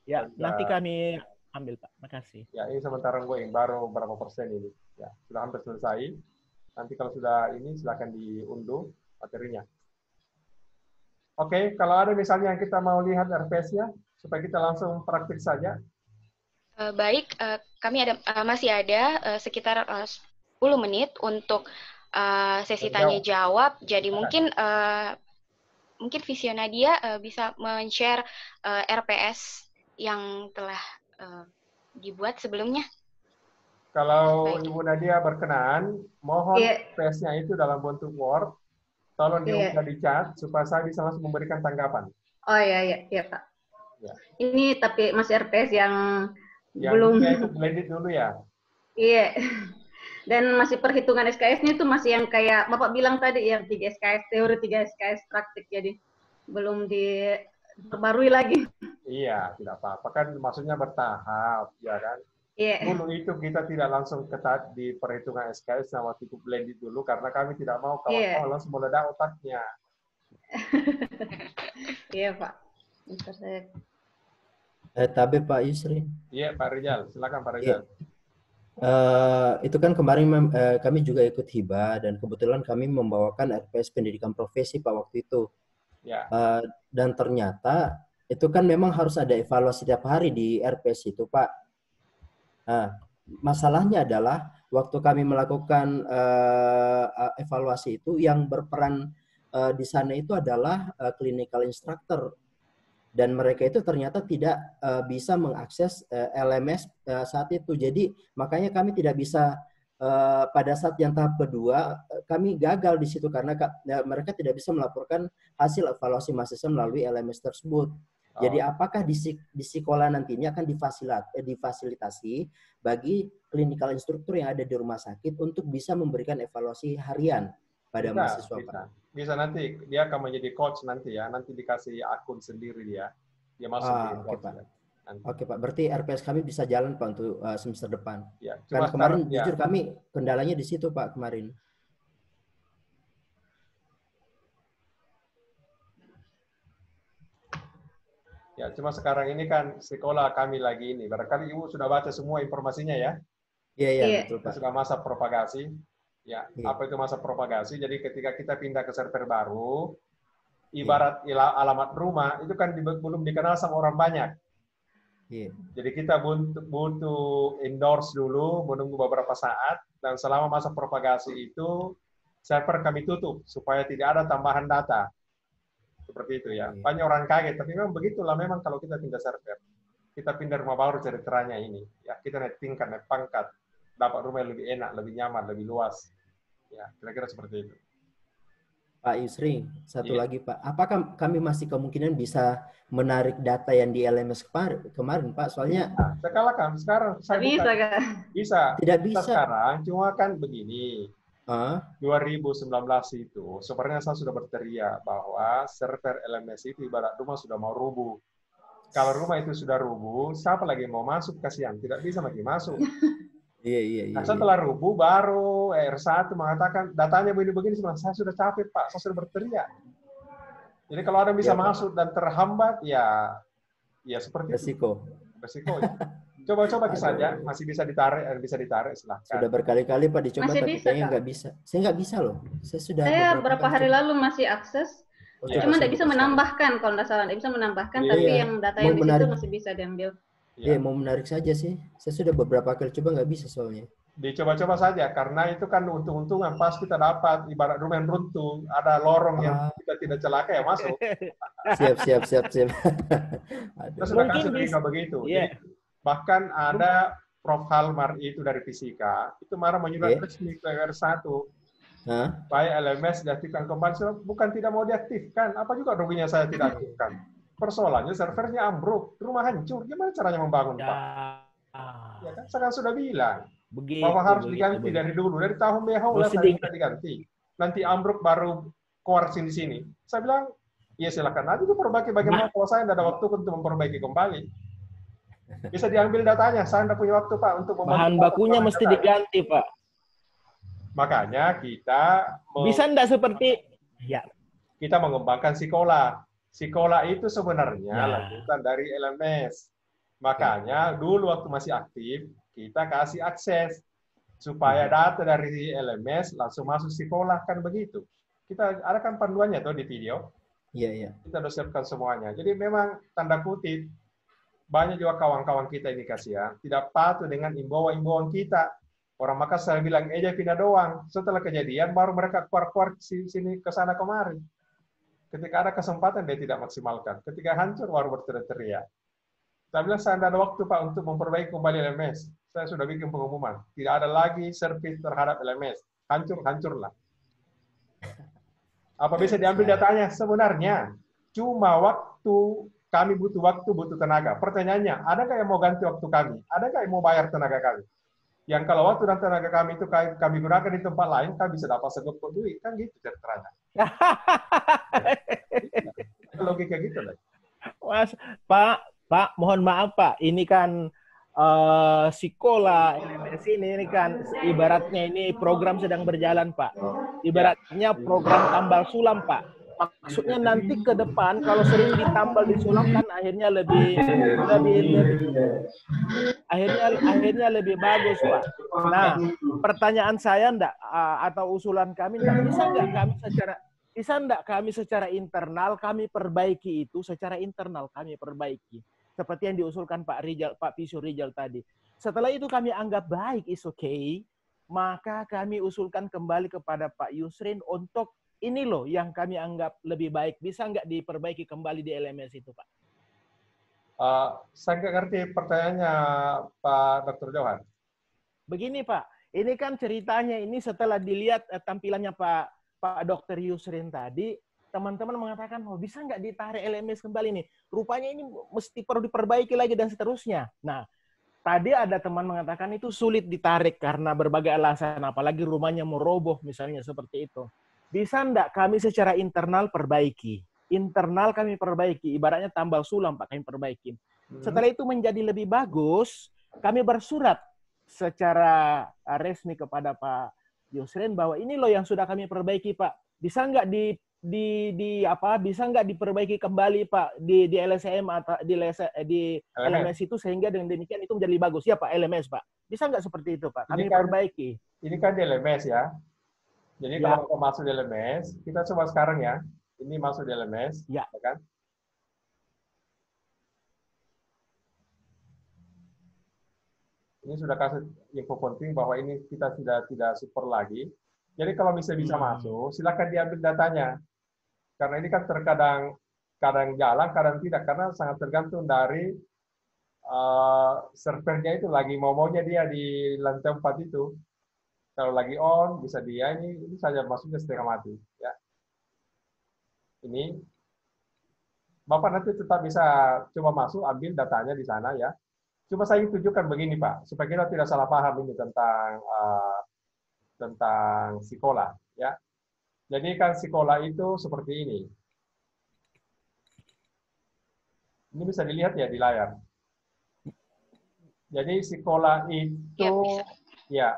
Ya, nanti kami ambil Pak. Makasih. Ya, ini sementara ongoing, baru berapa persen ini. Ya, sudah hampir selesai. Nanti kalau sudah ini silakan diunduh materinya. Oke, kalau ada misalnya yang kita mau lihat RPS-nya, supaya kita langsung praktik saja. Baik, kami masih ada sekitar 10 menit untuk sesi tanya jawab. Jadi mungkin Visio Nadia bisa men-share RPS yang telah dibuat sebelumnya. Kalau Ibu Nadia berkenan, mohon RPS-nya itu dalam bentuk Word. Tolong diunggah di chat supaya saya bisa langsung memberikan tanggapan. Oh iya Pak. Ya. Ini tapi masih RPS yang belum itu blended dulu ya. Iya. Dan masih perhitungan SKS-nya itu masih yang kayak Bapak bilang tadi ya, 3 SKS teori, 3 SKS praktik, jadi belum diperbarui lagi. Iya, tidak apa-apa kan, maksudnya bertahap, ya kan. Iya. Dulu itu kita tidak langsung ketat di perhitungan SKS, sama waktu itu blended dulu karena kami tidak mau kawan-kawan langsung meledak otaknya. Iya Pak. Bentar saya. Tapi Pak Yusri. Iya Pak Rizal, silakan Pak Rizal. Itu kan kemarin kami juga ikut hibah dan kebetulan kami membawakan RPS pendidikan profesi Pak waktu itu. Ya. Dan ternyata itu kan memang harus ada evaluasi setiap hari di RPS itu Pak. Masalahnya adalah waktu kami melakukan evaluasi itu yang berperan di sana itu adalah clinical instructor. Dan mereka itu ternyata tidak bisa mengakses LMS saat itu. Jadi makanya kami tidak bisa pada saat yang tahap kedua kami gagal di situ karena mereka tidak bisa melaporkan hasil evaluasi mahasiswa melalui LMS tersebut. Jadi apakah di sekolah nanti ini akan difasilitasi bagi clinical instructor yang ada di rumah sakit untuk bisa memberikan evaluasi harian pada mahasiswa, Pak? Bisa nanti dia akan menjadi coach nanti ya, nanti dikasih akun sendiri dia masuk di coach. Pak. Oke Pak, berarti RPS kami bisa jalan Pak untuk semester depan. Ya, karena kemarin jujur kami kendalanya di situ Pak kemarin. Ya, cuma sekarang ini kan sekolah kami lagi ini. Barangkali Ibu sudah baca semua informasinya ya? Iya, betul Pak. Sudah masa propagasi. Ya, apa itu masa propagasi? Jadi ketika kita pindah ke server baru, ibarat alamat rumah itu kan belum dikenal sama orang banyak. Jadi kita butuh endorse dulu, menunggu beberapa saat, dan selama masa propagasi itu server kami tutup supaya tidak ada tambahan data. Seperti itu ya. Banyak orang kaget, tapi memang begitulah memang kalau kita pindah server. Kita pindah rumah baru ceritanya ini. Ya, kita naik tingkat, naik pangkat, dapat rumah yang lebih enak, lebih nyaman, lebih luas. Ya, kira-kira seperti itu. Pak Yusri, satu lagi Pak. Apakah kami masih kemungkinan bisa menarik data yang di LMS kemarin Pak? Soalnya sekarang saya bisa. Tidak bisa. Sekarang cuma kan begini. 2019 itu sebenarnya saya sudah berteriak bahwa server LMS itu ibarat rumah sudah mau rubuh. Kalau rumah itu sudah rubuh, siapa lagi mau masuk? Kasihan, tidak bisa lagi masuk. Nah, setelah rubuh baru R1 mengatakan datanya begini-begini, saya sudah capek Pak, saya sudah berteriak. Jadi kalau ada yang bisa masuk dan terhambat, ya seperti resiko. Ya. Coba saja, masih bisa ditarik, silahkan. Sudah berkali-kali Pak dicoba, masih tapi kayaknya nggak bisa. Saya nggak bisa loh. Saya beberapa hari lalu masih akses, cuma nggak bisa menambahkan kalau nggak salah, nggak bisa menambahkan, tapi yang data yang di situ masih bisa diambil. Iya, mau menarik saja sih. Saya sudah beberapa kali coba nggak bisa soalnya. Dicoba-coba saja, karena itu kan untung-untungan pas kita dapat ibarat rumah yang runtuh, ada lorong yang kita tidak celaka ya masuk. Siap. Kita sudah kasih berita begitu. Jadi, bahkan ada Prof. Halmar itu dari fisika, itu marah menyurat resmi ke R1. Supaya LMS diaktifkan kembali, bukan tidak mau diaktifkan, apa juga ruginya saya tidak aktifkan. Persoalannya servernya ambruk, rumah hancur, gimana caranya membangun Pak? Ya kan, saya sudah bilang bahwa harus diganti dari dulu, dari tahun WHO lah saya diganti. Nanti ambruk baru koarsin di sini. Saya bilang, ya silakan nanti diperbaiki bagaimana kalau saya tidak ada waktu untuk memperbaiki kembali. Bisa diambil datanya, saya tidak punya waktu Pak untuk bahan bakunya mesti diganti Pak. Makanya kita bisa enggak seperti kita mengembangkan Sikola. Sikola itu sebenarnya lanjutan dari LMS. Makanya dulu waktu masih aktif kita kasih akses supaya data dari LMS langsung masuk Sikola, kan begitu. Kita ada kan panduannya tuh di video. Iya. Kita sudah siapkan semuanya. Jadi memang tanda kutip banyak juga kawan-kawan kita ini kasihan tidak patuh dengan imbauan kita. Orang Makassar bilang eja pindah doang. Setelah kejadian baru mereka keluar sini ke sana kemari. Ketika ada kesempatan dia tidak maksimalkan. Ketika hancur baru berteriak-teriak. Saya bilang saya tidak ada waktu Pak untuk memperbaiki kembali LMS. Saya sudah bikin pengumuman. Tidak ada lagi servis terhadap LMS. Hancurlah. Apa bisa diambil datanya? Sebenarnya cuma waktu. Kami butuh waktu, butuh tenaga. Pertanyaannya, adakah yang mau ganti waktu kami? Adakah yang mau bayar tenaga kami? Yang kalau waktu dan tenaga kami itu kami gunakan di tempat lain, kami bisa dapat segepok duit. Kan gitu caranya. Logika gitu lah. Mas, Pak, mohon maaf Pak. Ini kan Sikola LMS ini kan ibaratnya ini program sedang berjalan Pak. Ibaratnya program tambal sulam Pak. Maksudnya nanti ke depan kalau sering ditambal disulam kan akhirnya lebih lebih bagus Pak. Nah, pertanyaan saya atau usulan kami bisa enggak kami secara internal kami perbaiki itu secara internal kami perbaiki seperti yang diusulkan Pak Pisur Rijal tadi. Setelah itu kami anggap baik is okay, maka kami usulkan kembali kepada Pak Yusrin untuk ini loh yang kami anggap lebih baik. Bisa nggak diperbaiki kembali di LMS itu, Pak? Saya nggak ngerti pertanyaannya, Pak Dr. Johan. Begini, Pak. Ini kan ceritanya ini setelah dilihat tampilannya Pak Dr. Yusrin tadi, teman-teman mengatakan, oh bisa nggak ditarik LMS kembali nih? Rupanya ini mesti perlu diperbaiki lagi dan seterusnya. Nah, tadi ada teman mengatakan itu sulit ditarik karena berbagai alasan, apalagi rumahnya mau roboh misalnya seperti itu. Bisa enggak kami secara internal perbaiki? Internal kami perbaiki, ibaratnya tambal sulam Pak kami perbaiki. Setelah itu menjadi lebih bagus, kami bersurat secara resmi kepada Pak Yusrin bahwa ini loh yang sudah kami perbaiki Pak. Bisa enggak bisa nggak diperbaiki kembali Pak di LSM atau di LMS itu sehingga dengan demikian itu menjadi bagus ya Pak LMS Pak, bisa nggak seperti itu Pak kami perbaiki? Ini kan di LMS ya, jadi kalau kita masuk di LMS kita coba sekarang ya, ini masuk di LMS ya kan, ini sudah kasih info penting bahwa ini kita sudah tidak support lagi. Jadi kalau bisa masuk silakan diambil datanya. Karena ini kan terkadang jalan, kadang tidak, karena sangat tergantung dari servernya itu lagi maunya dia di lantai 4 itu. Kalau lagi on, bisa dia ini saja masuknya setengah mati. Ya. Ini, Bapak nanti tetap bisa coba masuk, ambil datanya di sana ya. Cuma saya ingin tunjukkan begini Pak, supaya kita tidak salah paham ini tentang sekolah. Ya. Jadi kan sekolah itu seperti ini. Ini bisa dilihat ya di layar. Jadi sekolah itu, ya,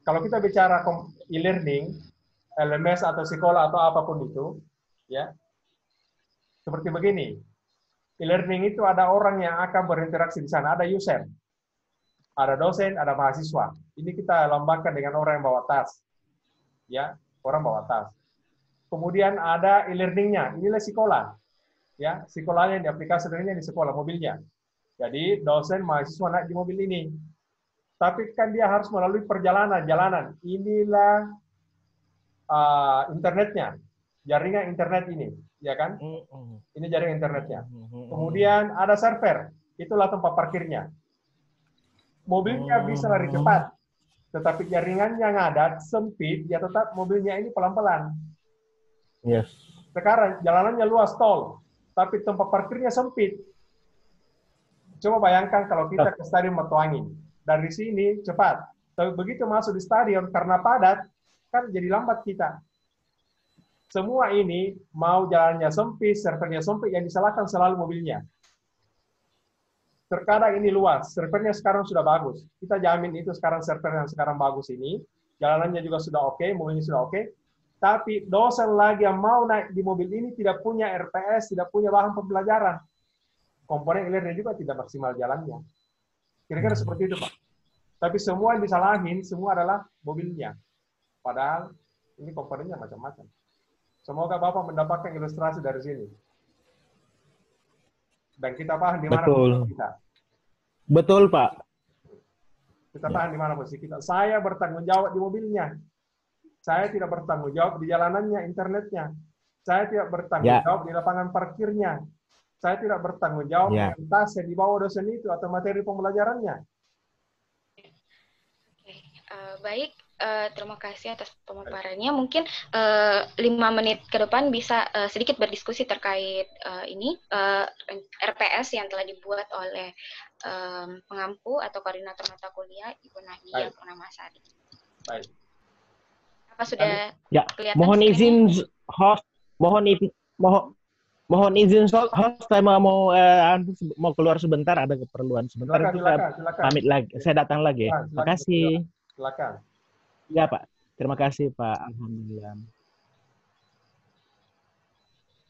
kalau kita bicara e-learning, LMS atau sekolah atau apapun itu, ya, seperti begini. E-learning itu ada orang yang akan berinteraksi di sana, ada user, ada dosen, ada mahasiswa. Ini kita lambangkan dengan orang yang bawa tas, ya. Orang bawa tas. Kemudian ada e-learningnya, inilah sekolah. Ya, sekolahnya di aplikasi ini di sekolah, mobilnya. Jadi dosen, mahasiswa naik di mobil ini. Tapi kan dia harus melalui perjalanan. Inilah internetnya, jaringan internet ini, ya kan? Ini jaringan internetnya. Kemudian ada server, itulah tempat parkirnya. Mobilnya bisa lari cepat. Tetapi jaringannya ngadat, sempit, ya tetap mobilnya ini pelan-pelan. Yes. Sekarang jalanannya luas tol, tapi tempat parkirnya sempit. Coba bayangkan kalau kita ke Stadion Matuangin. Dari sini cepat. Tapi begitu masuk di stadion, karena padat, kan jadi lambat kita. Semua ini, mau jalannya sempit, servernya sempit, yang disalahkan selalu mobilnya. Terkadang ini luas, servernya sekarang sudah bagus. Kita jamin itu sekarang server yang sekarang bagus ini, jalanannya juga sudah oke, mobilnya sudah oke. Tapi dosen lagi yang mau naik di mobil ini tidak punya RPS, tidak punya bahan pembelajaran. Komponen e-learning juga tidak maksimal jalannya. Kira-kira seperti itu, Pak. Tapi semua yang disalahin, semua adalah mobilnya. Padahal ini komponennya macam-macam. Semoga Bapak mendapatkan ilustrasi dari sini. Dan kita paham di mana posisi kita. Betul, Pak. Kita paham di mana posisi kita. Saya bertanggung jawab di mobilnya. Saya tidak bertanggung jawab di jalanannya, internetnya. Saya tidak bertanggung jawab di lapangan parkirnya. Saya tidak bertanggung jawab dengan tas yang dibawa dosen itu atau materi pembelajarannya. Baik, terima kasih atas pemaparannya. Mungkin 5 menit ke depan bisa sedikit berdiskusi terkait ini RPS yang telah dibuat oleh pengampu atau koordinator mata kuliah Ibu Nadia Purnamasari. Baik. Apa sudah kelihatan? Mohon izin host, mohon izin host, saya mau keluar sebentar, ada keperluan sebentar. Silakan. Pamit lagi, saya datang lagi. Terima kasih. Silakan. Ya Pak, terima kasih Pak. Alhamdulillah.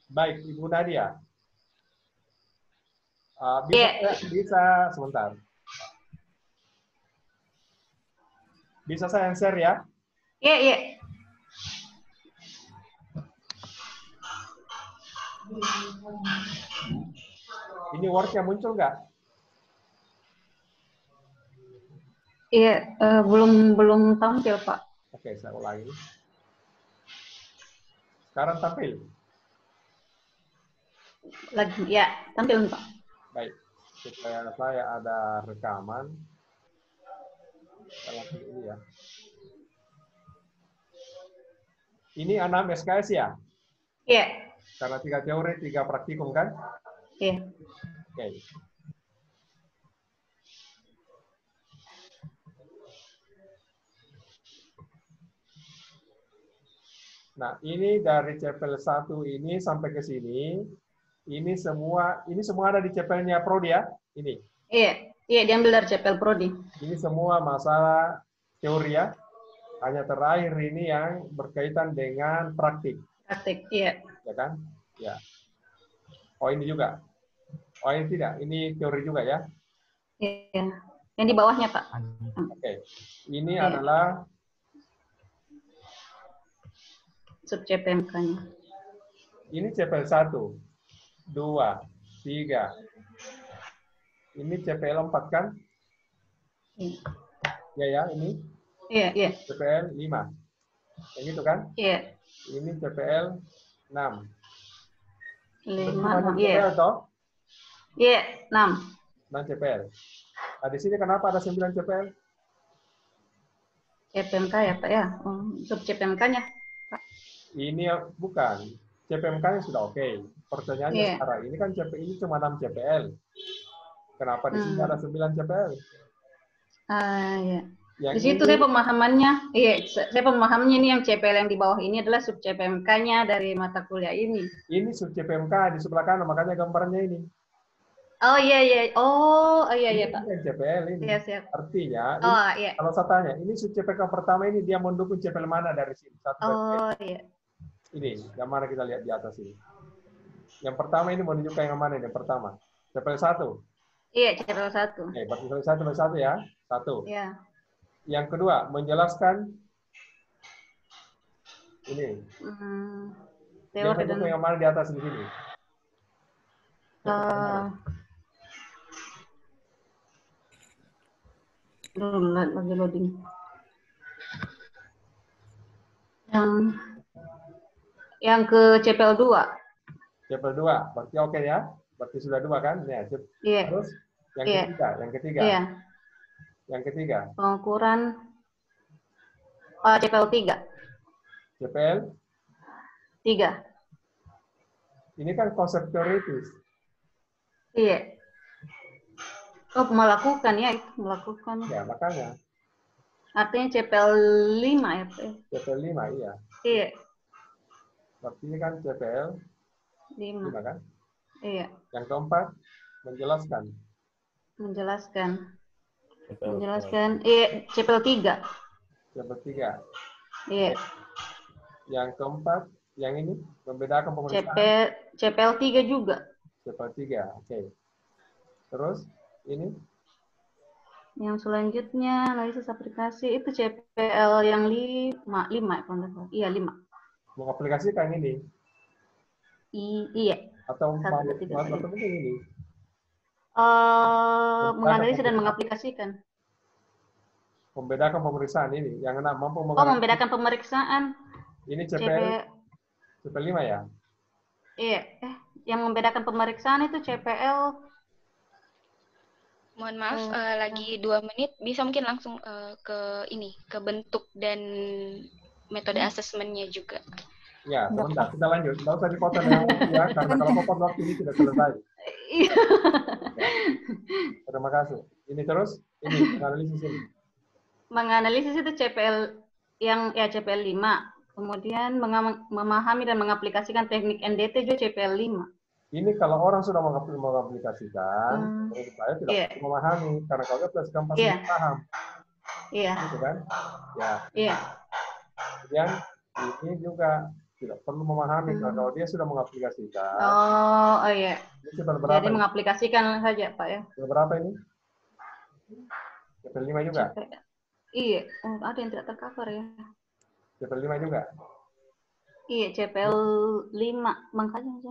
Baik, Ibu Nadia. Bisa sebentar. Bisa saya share ya? Iya. Ini Word-nya muncul nggak? Iya, belum tampil, Pak. Oke, saya ulangi. Sekarang tampil. Lagi, ya, tampil, Pak. Baik, supaya saya ada rekaman. Saya langsung ini ya. Ini 6 SKS ya? Iya. Karena 3 teori, 3 praktikum kan? Iya. Oke. Nah, ini dari CPL 1 ini sampai ke sini, ini semua ada di CPL-nya Prodi ya? Ini. Iya, diambil dari CPL Prodi. Ini semua masalah teori ya. Hanya terakhir ini yang berkaitan dengan praktik. Praktik, iya. Ya kan? Ya. Oh, ini juga. Oh, ini tidak. Ini teori juga ya? Iya. Yang di bawahnya, Pak. Oke. Ini adalah sub CPMK-nya. ini CPL 1, 2, 3. Ini CPL 4 kan? Iya. Ya, ini? Iya. CPL 5. Yang itu kan? Iya. Ini CPL 6. 5, CPL toh? Iya, 6. 6 CPL. Nah, di sini kenapa ada 9 CPL? CPMK ya, Pak ya? Sub CPMK-nya. Ini bukan. CPMK-nya sudah oke. Pertanyaannya sekarang, ini kan ini cuma 6 CPL. Kenapa di sini ada 9 CPL? Iya. Yang Di situ ini, saya pemahamannya, saya pemahamannya ini yang CPL yang di bawah ini adalah sub CPMK-nya dari mata kuliah ini. Ini sub CPMK di sebelah kanan, makanya gambarnya ini. Oh iya. Oh iya Pak. Ini CPL ini. Iya, siap. Artinya, Iya. kalau saya tanya, ini sub CPMK pertama ini dia mendukung CPL mana dari sini? Iya. Ini, yang mana kita lihat di atas ini. Yang pertama ini menunjukkan yang mana ini? Yang pertama. CPL 1. Iya, CPL 1. Berarti CPL 1 ya. 1. Iya. Yang kedua, menjelaskan ini. Dia mendukung yang mana di atas di sini? Lagi loading. Yang ke CPL 2. CPL 2, berarti oke ya? Berarti sudah 2 kan? Ya, iya. Terus yang ketiga. Iya. Yang ketiga. Pengukuran CPL 3. CPL 3. Ini kan konsep teoritis. Iya. Oh, melakukan ya, itu melakukan. Ya, makanya. Artinya CPL 5 ya, Pak? CPL 5, iya. Iya. Berarti ini kan CPL 5 kan? Iya. Yang keempat, menjelaskan. Iya, CPL 3. CPL 3. Iya. Yang keempat, yang ini, membedakan pemeriksaan. CPL 3 juga. CPL 3, oke. Terus, ini? Yang selanjutnya, analisis aplikasi, itu CPL yang 5 ya, iya 5. Mengaplikasikan ini? Iya. Atau mungkin ini? Menganalisis dan mengaplikasikan. Membedakan pemeriksaan ini, yang mampu membedakan pemeriksaan. Ini CPL 5 ya? Iya. Yang membedakan pemeriksaan itu CPL. Mohon maaf, lagi 2 menit, bisa mungkin langsung ke bentuk dan metode asesmennya juga. Ya, sebentar, kita lanjut. Nggak usah dipotong ya, karena kalau potong waktu ini tidak selesai. Ya. Terima kasih. Ini terus, ini analisis ini. Menganalisis itu CPL CPL 5. Kemudian memahami dan mengaplikasikan teknik NDT juga CPL 5. Ini kalau orang sudah mengaplikasikan, menurut saya tidak perlu memahami, karena kalau aplikasikan pasti paham. Iya. Gitu kan? Ya. Iya. Kemudian ini juga tidak perlu memahami, karena kalau dia sudah mengaplikasikan. Iya. Ini berapa? Jadi mengaplikasikan saja, Pak ya. Berapa ini? CPL 5 juga? Iya. Ada yang tidak tercover ya. CPL 5 juga? Iya, CPL 5. Makanya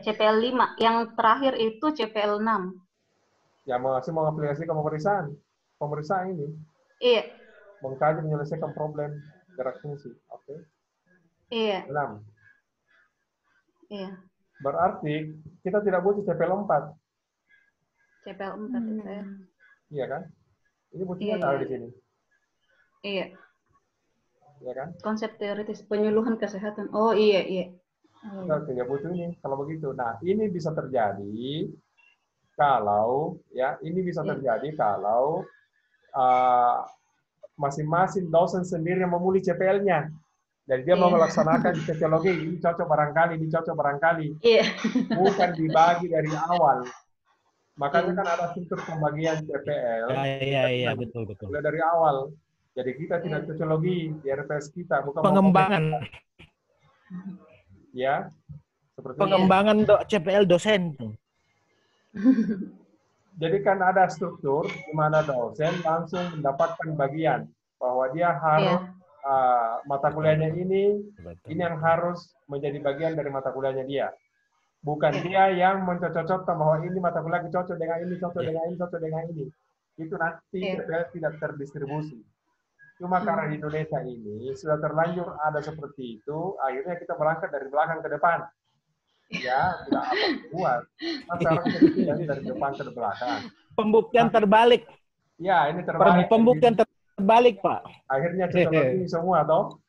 CPL 5. Yang terakhir itu CPL 6. Ya, masih mengaplikasikan pemeriksaan ini. Iya. Mengkaji menyelesaikan problem gerak fungsi. Oke. Iya. 6. Iya. Berarti kita tidak butuh CPL 4. CPL 4 itu ya. Iya kan? Ini buktinya ada di sini. Iya. ya kan? Konsep teoritis penyuluhan kesehatan. Oh iya iya. Kita tidak butuh ini kalau begitu. Nah, ini bisa terjadi kalau masing-masing dosen sendiri yang memulih CPL-nya. Jadi dia mau melaksanakan cocologi, ini cocok barangkali. Iya. Bukan dibagi dari awal. Makanya kan ada struktur pembagian CPL. Iya, betul. Mulai dari awal. Jadi kita tidak cocologi di RPS kita, bukan pengembangan. Ya, seperti pengembangan CPL dosen. Jadi kan ada struktur di mana dosen langsung mendapatkan bagian bahwa dia harus mata kuliahnya ini yang harus menjadi bagian dari mata kuliahnya dia. Bukan dia yang mencocok-cocokkan bahwa ini mata kuliah cocok dengan ini, cocok dengan ini. Itu nanti tidak terdistribusi. Cuma karena di Indonesia ini sudah terlanjur ada seperti itu, akhirnya kita berangkat dari belakang ke depan. Ya, tidak apa buat. Sekarang kita dari depan ke belakang. Pembuktian terbalik. Ya, ini terbalik. Pembuktian terbalik, Pak. Akhirnya cocok ini semua, toh?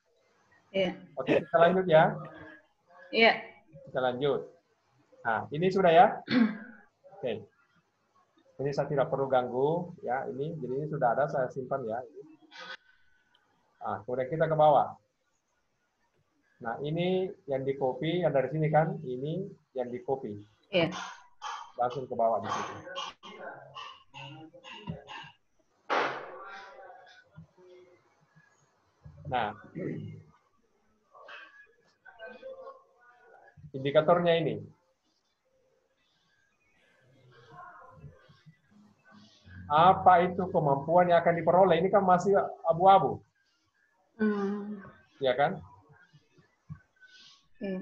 Iya. Oke, kita lanjut ya. Iya. Kita lanjut. Nah, ini sudah ya. Oke. Ini saya tidak perlu ganggu, ya. Jadi ini sudah ada, saya simpan ya. Nah, kemudian kita ke bawah. Nah, ini yang di copy, yang dari sini kan, ini yang di copy. Iya. Langsung ke bawah di situ. Nah, indikatornya ini. Apa itu kemampuan yang akan diperoleh? Ini kan masih abu-abu. Ya kan? Ya.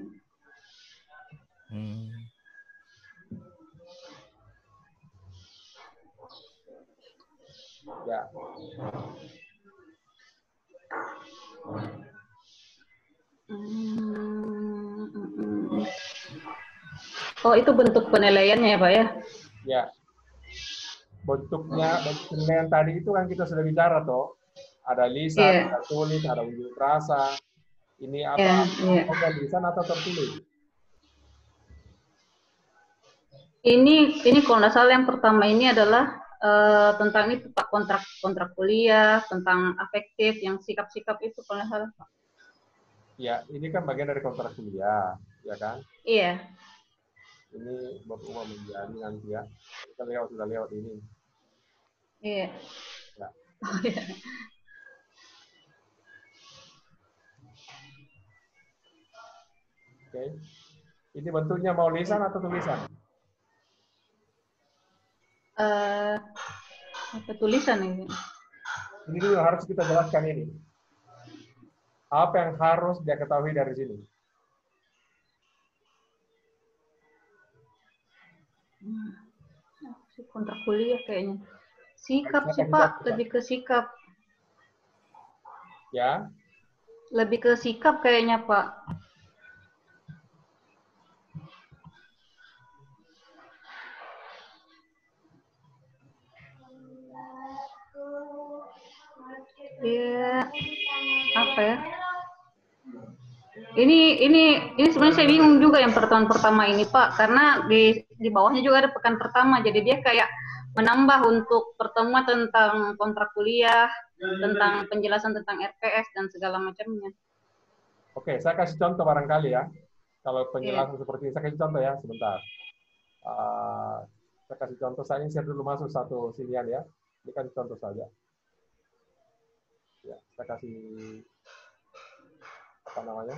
Oh, itu bentuk penilaiannya ya, Pak ya? Ya. Bentuk penilaian tadi itu kan kita sudah bicara toh. Ada lisan, ada tulis, ada unjuk rasa. Ini apa? Lisan atau tertulis? Ini kalau nggak salah yang pertama ini adalah tentang itu Pak, kontrak kuliah, tentang afektif, yang sikap-sikap itu kalau nggak salah Pak. Ya, ini kan bagian dari kontrak kuliah, ya kan? Iya. Ini berubah menjadi nanti ya. Kita sudah lewat ini. Iya. Ya. Oh, iya. Oke. Ini bentuknya mau lisan atau tulisan? Apa tulisan ini? Ini dulu harus kita jelaskan ini. Apa yang harus dia ketahui dari sini? Kontrak kuliah kayaknya. Sikap sih Pak, lebih ke sikap. Ya. Lebih ke sikap kayaknya Pak. Iya, apa ya? Ini sebenarnya saya bingung juga yang pertama ini Pak, karena di bawahnya juga ada pekan pertama, jadi dia kayak menambah untuk pertemuan tentang kontrak kuliah, tentang penjelasan tentang RPS dan segala macamnya. Oke, saya kasih contoh barangkali ya. Kalau penjelasan seperti ini, saya kasih contoh ya, sebentar. Saya kasih contoh, saya insert dulu masuk satu sinian ya. Ini kan contoh saja. Ya, saya kasih apa namanya?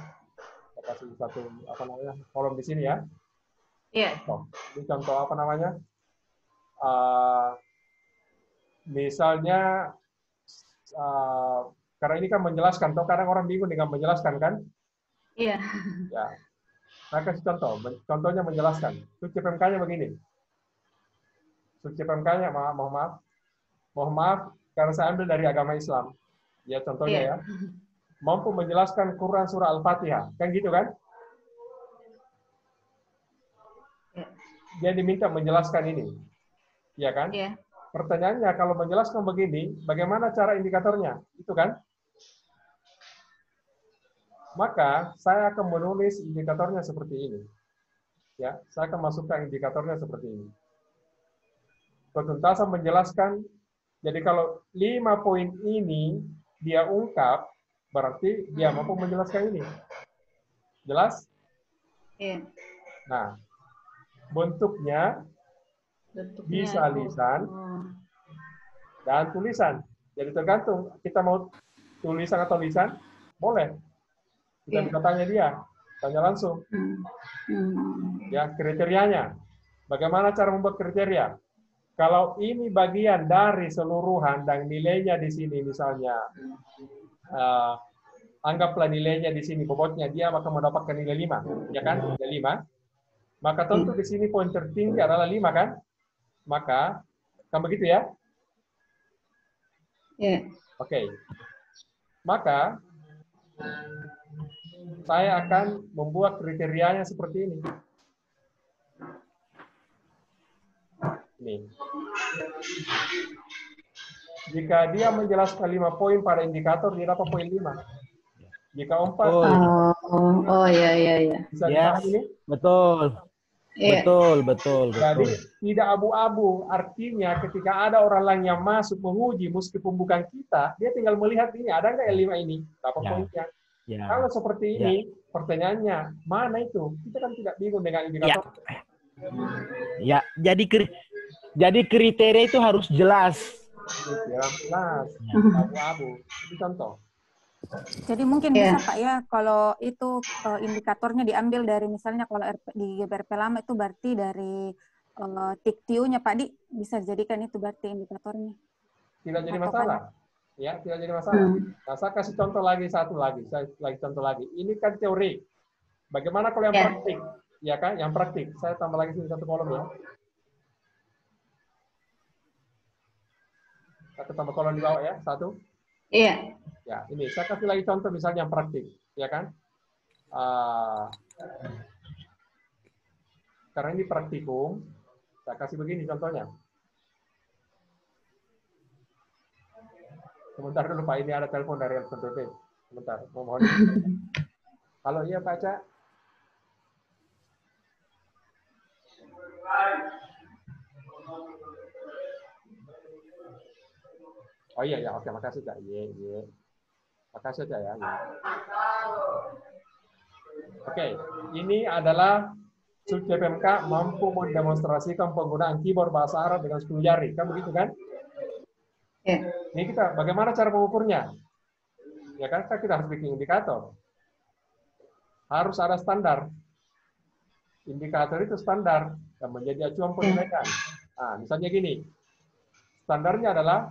Saya kasih satu kolom di sini ya. Iya. Ini contoh apa namanya? Misalnya karena ini kan menjelaskan, toh kadang orang bingung dengan menjelaskan kan? Iya. Ya. Saya kasih contoh. Contohnya menjelaskan. Suci PMK-nya begini. Suci PMK-nya, mohon maaf, karena saya ambil dari agama Islam. Ya contohnya ya, mampu menjelaskan Quran surah Al-Fatihah, kan gitu kan? Dia diminta menjelaskan ini, ya kan? Pertanyaannya kalau menjelaskan begini, bagaimana cara indikatornya, itu kan? maka saya akan menulis indikatornya seperti ini. Ya, saya akan masukkan indikatornya seperti ini. Ketuntasan menjelaskan, jadi kalau 5 poin ini dia ungkap, berarti dia mampu menjelaskan ini. Jelas? Iya. Nah, bentuknya bisa lisan dan tulisan. Jadi tergantung kita mau tulisan atau lisan, boleh. Kita bisa tanya dia, tanya langsung. Ya, kriterianya. Bagaimana cara membuat kriteria? Kalau ini bagian dari seluruhan dan nilainya di sini, misalnya, anggaplah nilainya di sini, bobotnya dia akan mendapatkan nilai 5, ya kan? Nilai 5. Maka tentu di sini poin tertinggi adalah 5, kan? Maka, kan begitu ya? Iya. Oke. Maka, saya akan membuat kriterianya seperti ini. Nih. Jika dia menjelaskan 5 poin pada indikator, dia dapat poin 5. Jika 4, oh iya. bisa dipahami ini? Betul. Iya. Betul. Jadi tidak abu-abu, artinya ketika ada orang lain yang masuk menguji meskipun bukan kita, dia tinggal melihat ini, ada nggak yang 5 ini, dapat poinnya. Kalau seperti ini, pertanyaannya, mana itu? Kita kan tidak bingung dengan indikator. Ya, jadi kriteria itu harus jelas. Jelas, abu-abu. Itu contoh. Jadi mungkin bisa Pak ya, kalau itu indikatornya diambil dari misalnya kalau di GPRP lama itu berarti dari TIK-TIU-nya Pak Di, bisa jadikan itu berarti indikatornya. Tidak jadi masalah. Ya, tidak jadi masalah. Nah, saya kasih contoh lagi, contoh lagi. Ini kan teori. Bagaimana kalau yang praktik? Ya kan, yang praktik. Saya tambah lagi sini 1 kolom ya. Satu tambah kolom di bawah ya, 1. Iya. Ya, ini saya kasih lagi contoh misalnya yang praktik, ya kan? Karena ini praktikum, saya kasih begini contohnya. Sebentar dulu Pak, ini ada telepon dari LPDP. Sebentar, mohon. Halo, iya Pak Ca. Oh iya, ya, oke, makasih Cak. Iya. Makasih Cak ya. Oke, ini adalah SubCPMK mampu mendemonstrasikan penggunaan keyboard bahasa Arab dengan 10 jari, kan begitu kan? Ini kita, bagaimana cara mengukurnya? Ya kan, kita harus bikin indikator. Harus ada standar. Indikator itu standar yang menjadi acuan penilaian. Nah, misalnya gini, standarnya adalah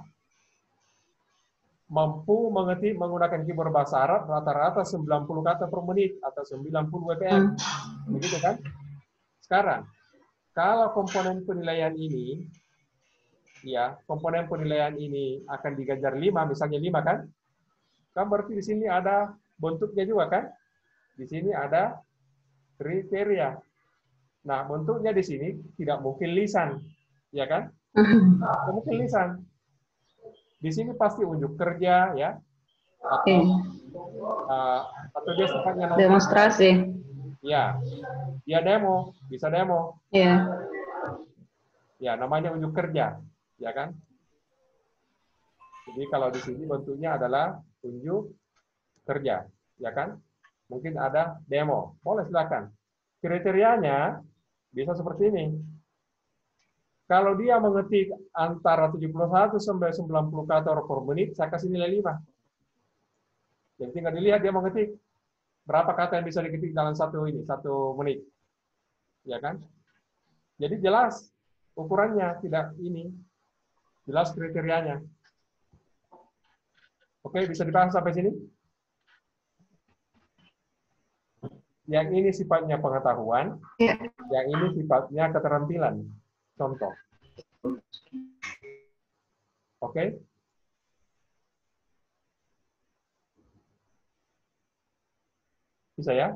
mampu mengetik menggunakan keyboard bahasa Arab rata-rata 90 kata per menit atau 90 WPM. Begitu kan? Sekarang, kalau komponen penilaian ini, ya, komponen penilaian ini akan diganjar 5, misalnya 5 kan? Kan berarti di sini ada bentuknya juga kan? Di sini ada kriteria. Nah, bentuknya di sini tidak mungkin lisan, ya kan? Tidak mungkin lisan. Di sini pasti unjuk kerja, ya, atau dia sifatnya demonstrasi. Ya, dia demo, bisa demo. Iya. Ya, namanya unjuk kerja, ya kan? Jadi kalau di sini bentuknya adalah unjuk kerja, ya kan? Mungkin ada demo, boleh silakan. Kriterianya bisa seperti ini. Kalau dia mengetik antara 71 sampai 90 kata per menit, saya kasih nilai 5. Jadi tinggal dilihat dia mengetik berapa kata yang bisa diketik dalam satu menit. Ya kan? Jadi jelas ukurannya, tidak ini. Jelas kriterianya. Oke, bisa dipaham sampai sini? Yang ini sifatnya pengetahuan, yang ini sifatnya keterampilan. Contoh. Oke? Bisa ya?